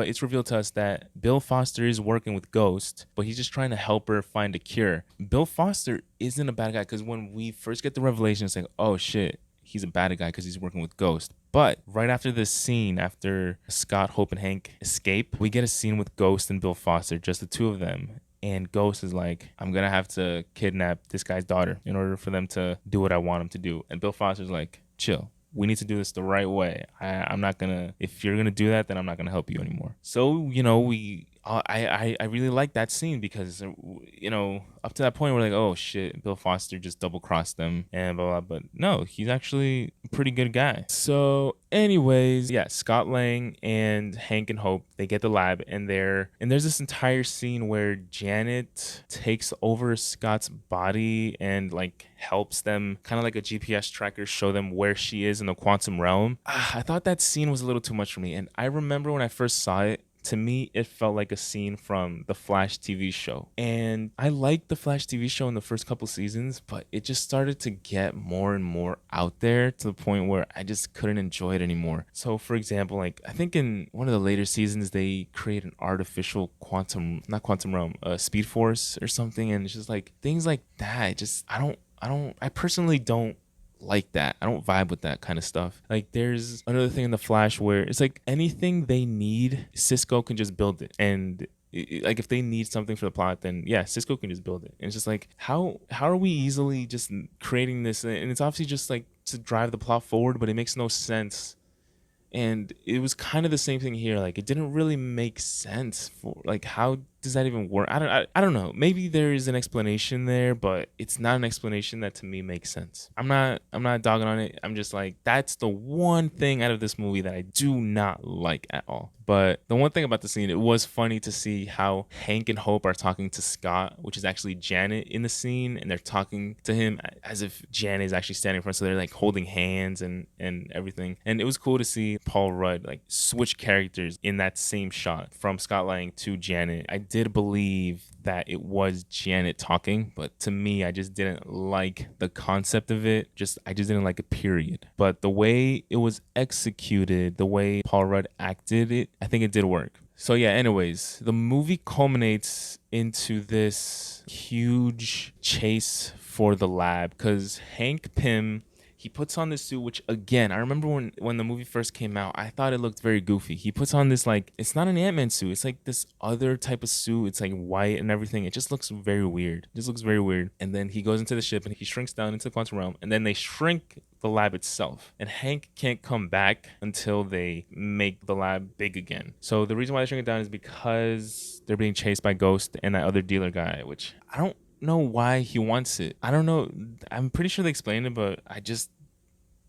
Speaker 1: it's revealed to us that Bill Foster is working with Ghost, but he's just trying to help her find a cure. Bill Foster isn't a bad guy, because when we first get the revelation, it's like, oh shit, he's a bad guy because he's working with Ghost. But right after this scene, after Scott, Hope, and Hank escape, we get a scene with Ghost and Bill Foster, just the two of them. And Ghost is like, I'm going to have to kidnap this guy's daughter in order for them to do what I want them to do. And Bill Foster's like, chill. We need to do this the right way. I'm not going to, if you're going to do that, then I'm not going to help you anymore. So, you know, we I really like that scene because up to that point we're like, oh shit, Bill Foster just double crossed them and blah blah. But no, he's actually a pretty good guy. So, anyways, yeah, Scott Lang and Hank and Hope, they get the lab and there's this entire scene where Janet takes over Scott's body and like helps them, kind of like a GPS tracker, show them where she is in the quantum realm. I thought that scene was a little too much for me, and I remember when I first saw it, to me, it felt like a scene from the Flash TV show. And I liked the Flash TV show in the first couple seasons, but it just started to get more and more out there to the point where I just couldn't enjoy it anymore. So, for example, like I think in one of the later seasons, they create an artificial not quantum realm, speed force or something. And it's just like things like that. I personally don't like that. I don't vibe with that kind of stuff. Like there's another thing in the Flash where it's like anything they need, Cisco can just build it. And like if they need something for the plot, then yeah, Cisco can just build it. And it's just like how are we easily just creating this? And it's obviously just like to drive the plot forward, but it makes no sense. And it was kind of the same thing here. Like it didn't really make sense for like how does that even work? I don't know. Maybe there is an explanation there, but it's not an explanation that to me makes sense. I'm not dogging on it. I'm just like that's the one thing out of this movie that I do not like at all. But the one thing about the scene, it was funny to see how Hank and Hope are talking to Scott, which is actually Janet in the scene, and they're talking to him as if Janet is actually standing in front. So they're like holding hands and everything. And it was cool to see Paul Rudd like switch characters in that same shot from Scott Lang to Janet. I did believe that it was Janet talking, but to me, I just didn't like the concept of it. I just didn't like it, period. But the way it was executed, the way Paul Rudd acted it, I think it did work. So yeah, anyways, the movie culminates into this huge chase for the lab because Hank Pym, he puts on this suit, which again, I remember when the movie first came out, I thought it looked very goofy. He puts on this, like, it's not an Ant-Man suit. It's like this other type of suit. It's like white and everything. It just looks very weird. And then he goes into the ship and he shrinks down into the quantum realm. And then they shrink the lab itself. And Hank can't come back until they make the lab big again. So the reason why they shrink it down is because they're being chased by Ghost and that other dealer guy, which I don't know why he wants it. I don't know. I'm pretty sure they explained it, but I just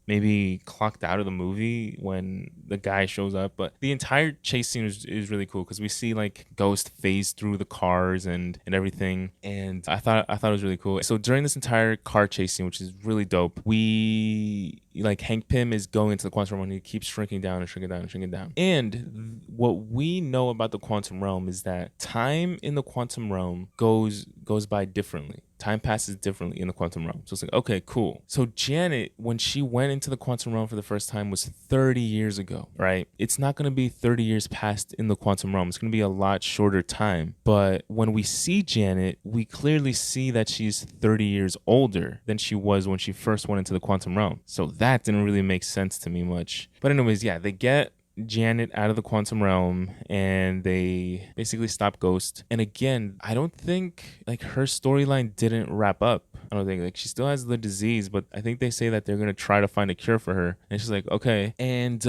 Speaker 1: maybe clocked out of the movie when the guy shows up. But the entire chase scene is really cool because we see like Ghost phase through the cars and everything. And I thought it was really cool. So during this entire car chase scene, which is really dope, we like Hank Pym is going into the quantum realm and he keeps shrinking down and shrinking down and shrinking down. And what we know about the quantum realm is that time in the quantum realm goes by differently. Time passes differently in the quantum realm. So it's like, okay, cool. So Janet, when she went into the quantum realm for the first time, was 30 years ago, right? It's not going to be 30 years past in the quantum realm. It's going to be a lot shorter time. But when we see Janet, we clearly see that she's 30 years older than she was when she first went into the quantum realm. So that didn't really make sense to me much. But anyways, yeah, they get Janet out of the quantum realm and they basically stop Ghost. And again, I don't think like her storyline didn't wrap up. I don't think like she still has the disease, but I think they say that they're gonna try to find a cure for her. And she's like, okay. And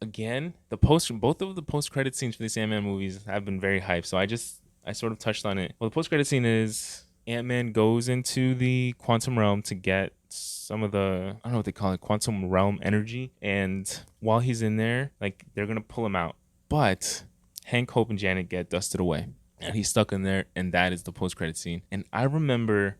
Speaker 1: again, both of the post-credit scenes for these Ant-Man movies have been very hyped. So I sort of touched on it. Well, the post-credit scene is Ant-Man goes into the quantum realm to get some of the, I don't know what they call it, quantum realm energy. And while he's in there, like they're going to pull him out. But Hank, Hope, and Janet get dusted away. And he's stuck in there. And that is the post-credit scene. And I remember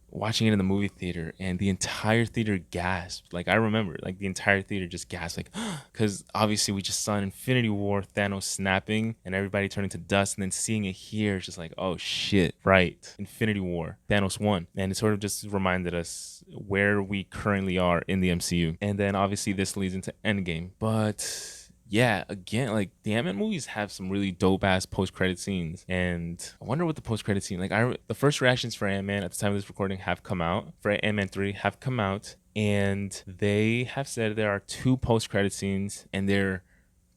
Speaker 1: watching it in the movie theater and the entire theater gasped. Like I remember like the entire theater just gasped, like because obviously we just saw in Infinity War Thanos snapping and everybody turning to dust, and then seeing it here it's just like, oh shit, right, Infinity War, Thanos won. And it sort of just reminded us where we currently are in the MCU. And then obviously this leads into Endgame. But yeah, again, like the Ant-Man movies have some really dope ass post-credit scenes, and I wonder what the post-credit scene, like the first reactions for Ant-Man at the time of this recording have come out, for Ant-Man 3 have come out, and they have said there are 2 post-credit scenes, and they're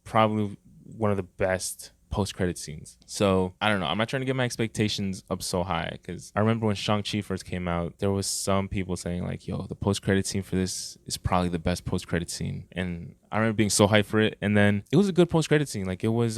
Speaker 1: probably one of the best post-credit scenes. So I don't know, I'm not trying to get my expectations up so high, because I remember when Shang-Chi first came out, there was some people saying like, yo, the post-credit scene for this is probably the best post-credit scene, and I remember being so hyped for it. And then it was a good post-credit scene. Like, it was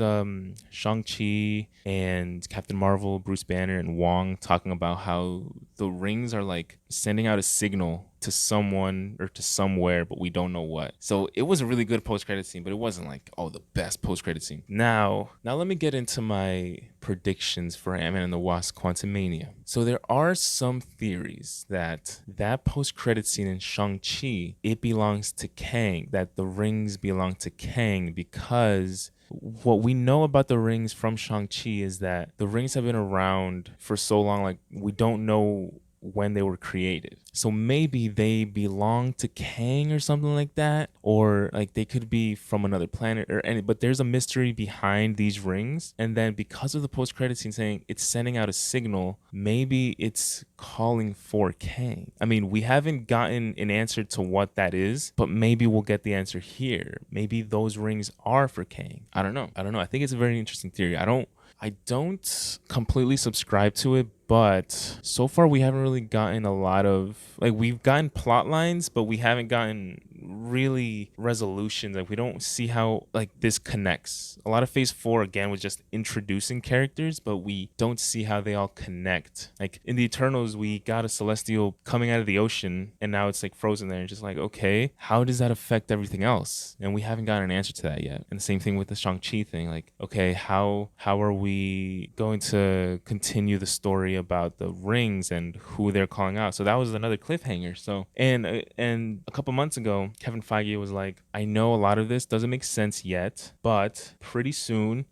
Speaker 1: Shang-Chi and Captain Marvel, Bruce Banner, and Wong talking about how the rings are like sending out a signal to someone or to somewhere, but we don't know what. So it was a really good post-credit scene, but it wasn't like, oh, the best post-credit scene. Now let me get into my predictions for Ant-Man and the Wasp: Quantumania. So there are some theories that post-credit scene in Shang-Chi, it belongs to Kang, that the rings belong to Kang, because what we know about the rings from Shang-Chi is that the rings have been around for so long, like we don't know when they were created. So maybe they belong to Kang or something like that, or like they could be from another planet or any, but there's a mystery behind these rings. And then because of the post-credit scene saying it's sending out a signal, maybe it's calling for Kang. I mean, we haven't gotten an answer to what that is, but maybe we'll get the answer here. Maybe those rings are for Kang. I don't know. I think it's a very interesting theory. I don't completely subscribe to it, but so far we haven't really gotten a lot of, like, we've gotten plot lines, but we haven't gotten really resolutions. Like, we don't see how like this connects. A lot of Phase 4 again was just introducing characters, but we don't see how they all connect. Like in the Eternals, we got a Celestial coming out of the ocean and now it's like frozen there, and just like, okay, how does that affect everything else? And we haven't gotten an answer to that yet. And the same thing with the Shang-Chi thing. Like, okay, how are we going to continue the story about the rings and who they're calling out? So that was another cliffhanger. So and a couple months ago, Kevin Feige was like, I know a lot of this doesn't make sense yet, but pretty soon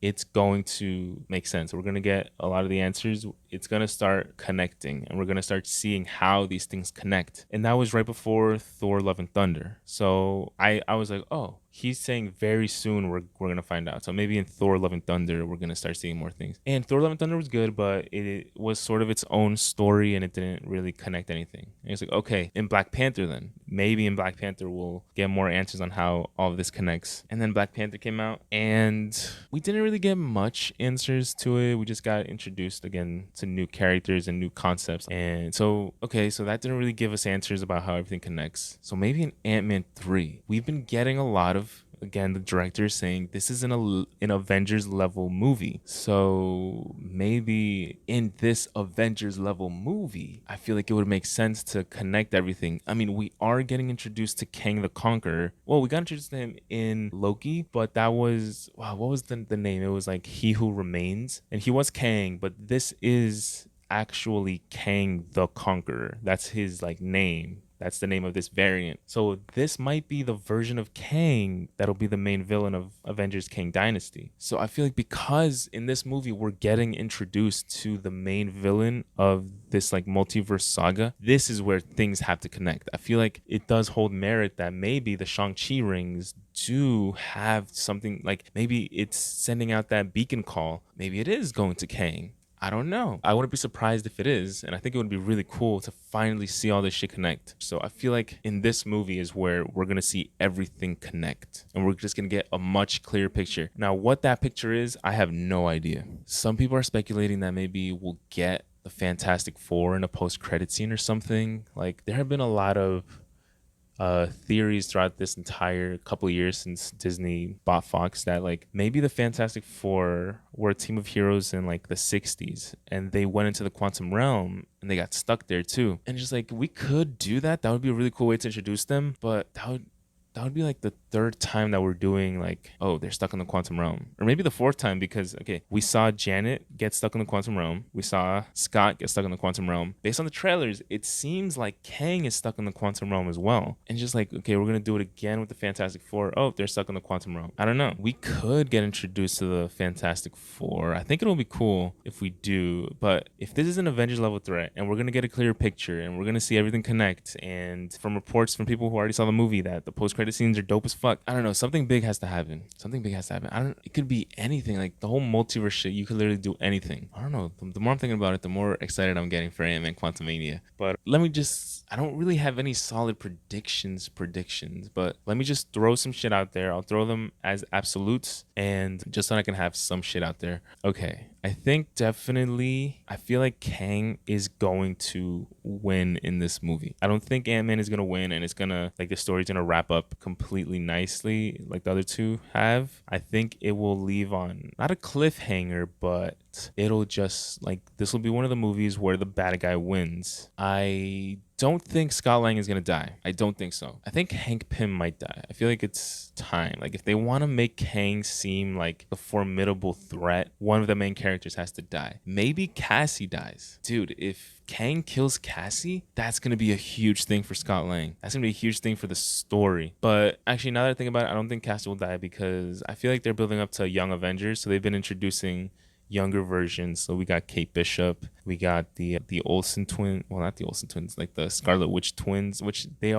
Speaker 1: it's going to make sense. We're going to get a lot of the answers. It's going to start connecting, and we're going to start seeing how these things connect. And that was right before Thor: Love and Thunder. So I was like, oh, he's saying very soon we're going to find out. So maybe in Thor: Love and Thunder, we're going to start seeing more things. And Thor: Love and Thunder was good, but it was sort of its own story, and it didn't really connect anything. And it's like, okay, in Black Panther then. Maybe in Black Panther we'll get more answers on how all of this connects. And then Black Panther came out, and we didn't really get much answers to it. We just got introduced again to new characters and new concepts. And so, okay, so that didn't really give us answers about how everything connects. So maybe in Ant-Man 3, we've been getting a lot of, again, the director saying this is an Avengers level movie. So maybe in this Avengers level movie, I feel like it would make sense to connect everything. I mean, we are getting introduced to Kang the Conqueror. Well, we got introduced to him in Loki, but that was, wow, what was the name? It was like He Who Remains. And he was Kang, but this is actually Kang the Conqueror. That's his like name. That's the name of this variant. So this might be the version of Kang that'll be the main villain of Avengers Kang Dynasty. So I feel like because in this movie we're getting introduced to the main villain of this like multiverse saga, this is where things have to connect. I feel like it does hold merit that maybe the Shang-Chi rings do have something, like maybe it's sending out that beacon call. Maybe it is going to Kang. I don't know. I wouldn't be surprised if it is. And I think it would be really cool to finally see all this shit connect. So I feel like in this movie is where we're going to see everything connect. And we're just going to get a much clearer picture. Now, what that picture is, I have no idea. Some people are speculating that maybe we'll get the Fantastic Four in a post-credit scene or something. Like, there have been a lot of theories throughout this entire couple of years since Disney bought Fox that like maybe the Fantastic Four were a team of heroes in like the 60s and they went into the quantum realm and they got stuck there too. And just like, we could do that. That would be a really cool way to introduce them, but that would be like the third time that we're doing like, oh, they're stuck in the quantum realm. Or maybe the fourth time, because, okay, we saw Janet get stuck in the quantum realm. We saw Scott get stuck in the quantum realm. Based on the trailers, it seems like Kang is stuck in the quantum realm as well. And just like, okay, we're going to do it again with the Fantastic Four. Oh, they're stuck in the quantum realm. I don't know. We could get introduced to the Fantastic Four. I think it'll be cool if we do. But if this is an Avengers level threat and we're going to get a clear picture and we're going to see everything connect, and from reports from people who already saw the movie that the post-credit scenes are dope as fuck. I don't know. Something big has to happen. It could be anything. Like the whole multiverse shit. You could literally do anything. I don't know. The more I'm thinking about it, the more excited I'm getting for Ant-Man Quantumania. But I don't really have any solid predictions, but let me just throw some shit out there. I'll throw them as absolutes and just so I can have some shit out there. Okay. I think definitely, I feel like Kang is going to win in this movie. I don't think Ant-Man is going to win and it's going to, like, the story's going to wrap up completely nicely like the other two have. I think it will leave on not a cliffhanger, but it'll just, like, this will be one of the movies where the bad guy wins. I don't think Scott Lang is gonna die. I don't think so. I think Hank Pym might die. I feel like it's time. Like, if they want to make Kang seem like a formidable threat, one of the main characters has to die. Maybe Cassie dies. Dude, if Kang kills Cassie, that's gonna be a huge thing for Scott Lang. That's gonna be a huge thing for the story. But actually, now that I think about it, I don't think Cassie will die because I feel like they're building up to Young Avengers, so they've been introducing younger versions. So we got Kate Bishop, we got the Olsen twin, well, not the Olsen twins, like the Scarlet Witch twins, which they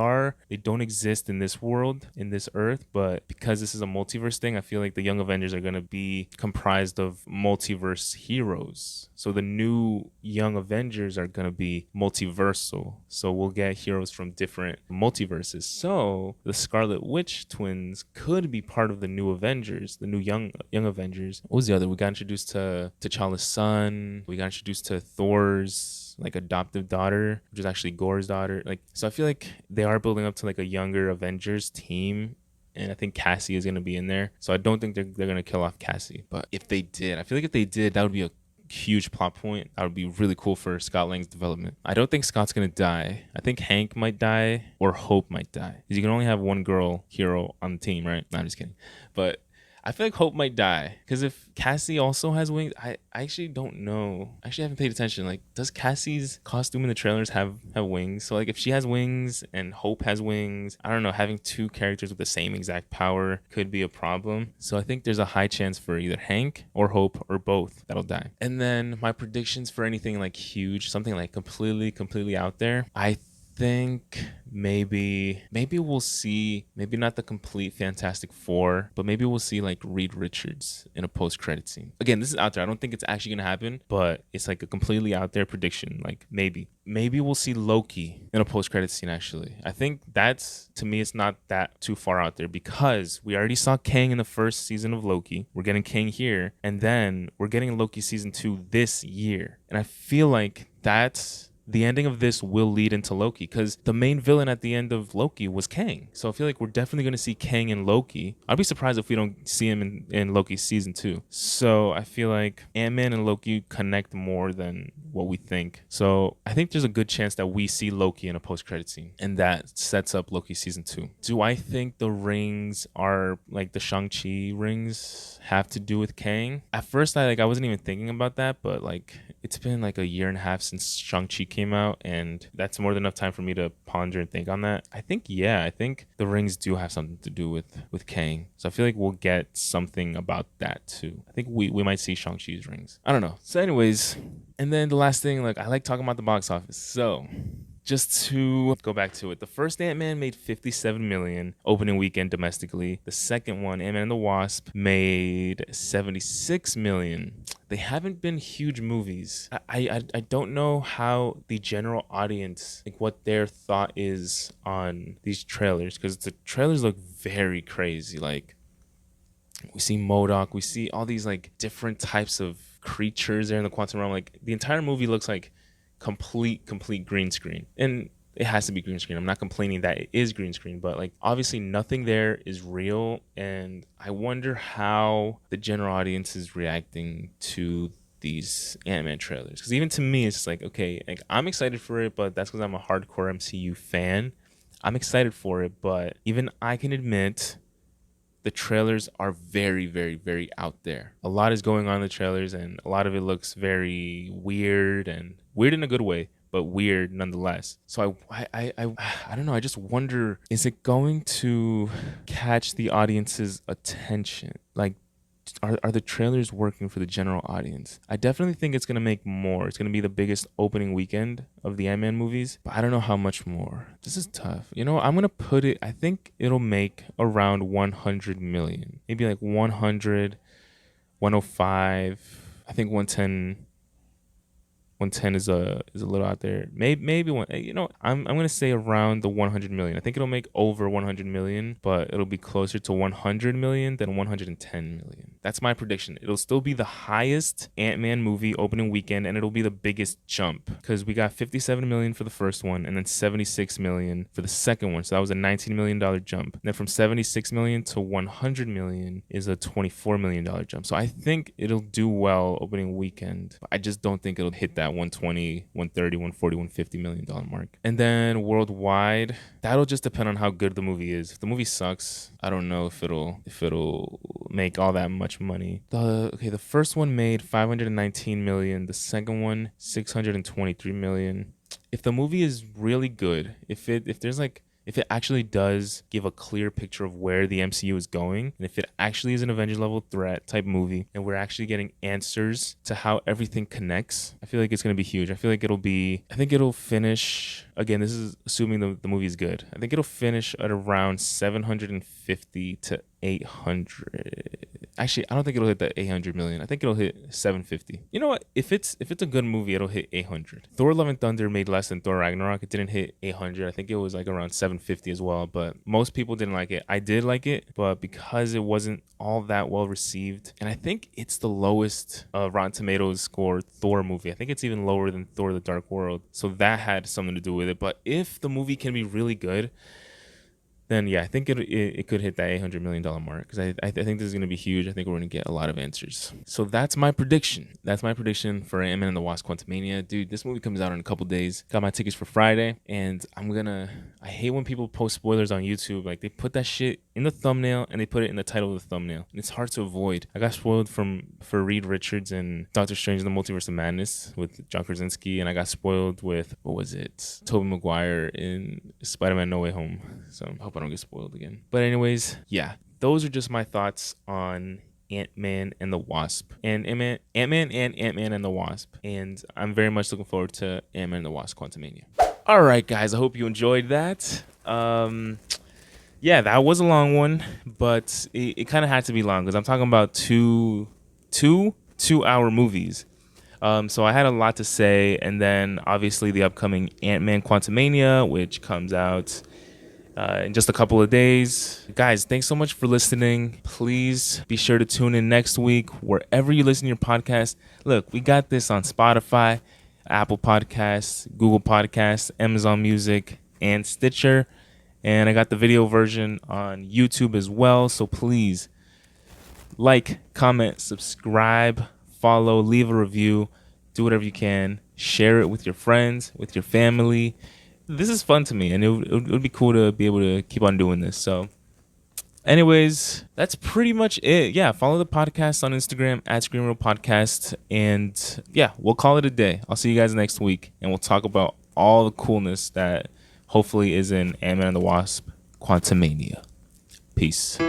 Speaker 1: don't exist in this world, in this earth, but because this is a multiverse thing, I feel like the Young Avengers are going to be comprised of multiverse heroes. So the new Young Avengers are going to be multiversal, so we'll get heroes from different multiverses. So the Scarlet Witch twins could be part of the new Avengers, the new young Avengers. What was the other? We got introduced to T'Challa's son. We got introduced to Thor's, like, adoptive daughter, which is actually Gore's daughter. Like, so I feel like they are building up to, like, a younger Avengers team, and I think Cassie is going to be in there. So I don't think they're going to kill off Cassie. But if they did, I feel like if they did, that would be a huge plot point. That would be really cool for Scott Lang's development. I don't think Scott's gonna die. I think Hank might die or Hope might die, because you can only have one girl hero on the team, right? No, I'm just kidding. But I feel like Hope might die, because if Cassie also has wings, I actually don't know. I actually haven't paid attention. Like, does Cassie's costume in the trailers have wings? So, like, if she has wings and Hope has wings, I don't know, having two characters with the same exact power could be a problem. So I think there's a high chance for either Hank or Hope or both that'll die. And then my predictions for anything, like, huge, something like completely out there, I think maybe we'll see, maybe not the complete Fantastic Four, but maybe we'll see, like, Reed Richards in a post-credit scene. Again, this is out there. I don't think it's actually gonna happen, but it's like a completely out there prediction. Like, maybe we'll see Loki in a post-credit scene. Actually, I think that's, to me, it's not that too far out there, because we already saw Kang in the first season of Loki. We're getting Kang here, and then we're getting Loki season 2 this year, and I feel like that's the ending of this will lead into Loki, because the main villain at the end of Loki was Kang. So I feel like we're definitely going to see Kang in Loki. I'd be surprised if we don't see him in Loki season 2. So I feel like Ant-Man and Loki connect more than what we think. So I think there's a good chance that we see Loki in a post-credit scene, and that sets up Loki season 2. Do I think the rings are, like, the Shang-Chi rings have to do with Kang? At first, I wasn't even thinking about that, but, like, it's been like a year and a half since Shang-Chi came out, and that's more than enough time for me to ponder and think on that. I think the rings do have something to do with Kang. So I feel like we'll get something about that too. I think we might see Shang-Chi's rings. I don't know. So anyways, and then the last thing, like, I like talking about the box office. So just to go back to it, the first Ant-Man made $57 million opening weekend domestically. The second one, Ant-Man and the Wasp, made $76 million. They haven't been huge movies. I don't know how the general audience, like, what their thought is on these trailers, because the trailers look very crazy. Like, we see MODOK, we see all these, like, different types of creatures there in the quantum realm. Like, the entire movie looks like complete green screen, and it has to be green screen. I'm not complaining that it is green screen, but, like, obviously nothing there is real, and I wonder how the general audience is reacting to these Ant-Man trailers, because even to me it's just like, okay, like, I'm excited for it, but that's because I'm a hardcore MCU fan. I'm excited for it, but even I can admit the trailers are very out there. A lot is going on in the trailers, and a lot of it looks very weird, and weird in a good way, but weird nonetheless. So I don't know. I just wonder, is it going to catch the audience's attention? Like, are the trailers working for the general audience? I definitely think it's going to make more. It's going to be the biggest opening weekend of the Ant-Man movies, but I don't know how much more. This is tough. You know, I'm going to put it, I think it'll make around 100 million. Maybe like 100, 105, I think 110. 110 is a little out there. Maybe one. I'm gonna say around the 100 million. I think it'll make over 100 million, but it'll be closer to 100 million than 110 million. That's my prediction. It'll still be the highest Ant-Man movie opening weekend, and it'll be the biggest jump because we got 57 million for the first one, and then 76 million for the second one. So that was a $19 million jump. And then from 76 million to 100 million is a $24 million jump. So I think it'll do well opening weekend. I just don't think it'll hit that 120, 130, 140, 150 million dollar mark. And then worldwide, that'll just depend on how good the movie is. If the movie sucks, I don't know if it'll make all that much money. The first one made 519 million, the second one 623 million. If the movie is really good, if it actually does give a clear picture of where the MCU is going, and if it actually is an Avengers level threat type movie, and we're actually getting answers to how everything connects, I feel like it's going to be huge. I think it'll finish, again, this is assuming the movie is good. I think it'll finish at around 750 to 800. Actually, I don't think it'll hit the 800 million. I think it'll hit 750. You know what? If it's a good movie, it'll hit 800. Thor: Love and Thunder made less than Thor: Ragnarok. It didn't hit 800. I think it was like around 750 as well. But most people didn't like it. I did like it, but because it wasn't all that well received, and I think it's the lowest Rotten Tomatoes score Thor movie. I think it's even lower than Thor: The Dark World. So that had something to do with it. But if the movie can be really good, then yeah, I think it could hit that $800 million mark because I think this is going to be huge. I think we're going to get a lot of answers. So that's my prediction. That's my prediction for Ant-Man and the Wasp: Quantumania. Dude, this movie comes out in a couple days. Got my tickets for Friday, and I hate when people post spoilers on YouTube. Like, they put that shit in the thumbnail and they put it in the title of the thumbnail. And it's hard to avoid. I got spoiled for Reed Richards and Doctor Strange in the Multiverse of Madness with John Krasinski, and I got spoiled with, what was it? Tobey Maguire in Spider-Man No Way Home. So I hope I don't get spoiled again. But anyways, yeah, those are just my thoughts on Ant-Man and the Wasp. And Ant-Man and the Wasp. And I'm very much looking forward to Ant-Man and the Wasp: Quantumania. All right, guys, I hope you enjoyed that. Yeah, that was a long one, but it kind of had to be long because I'm talking about two 2-hour movies. So I had a lot to say, and then obviously the upcoming Ant-Man Quantumania, which comes out in just a couple of days. Guys, thanks so much for listening. Please be sure to tune in next week wherever you listen to your podcast. Look, we got this on Spotify, Apple Podcasts, Google Podcasts, Amazon Music, and Stitcher. And I got the video version on YouTube as well. So please like, comment, subscribe, follow, leave a review, do whatever you can. Share it with your friends, with your family. This is fun to me, and it would be cool to be able to keep on doing this. So anyways, that's pretty much it. Yeah, follow the podcast on Instagram at ScreenReel Podcast. And yeah, we'll call it a day. I'll see you guys next week, and we'll talk about all the coolness that hopefully is in Ant-Man and the Wasp: Quantumania. Peace.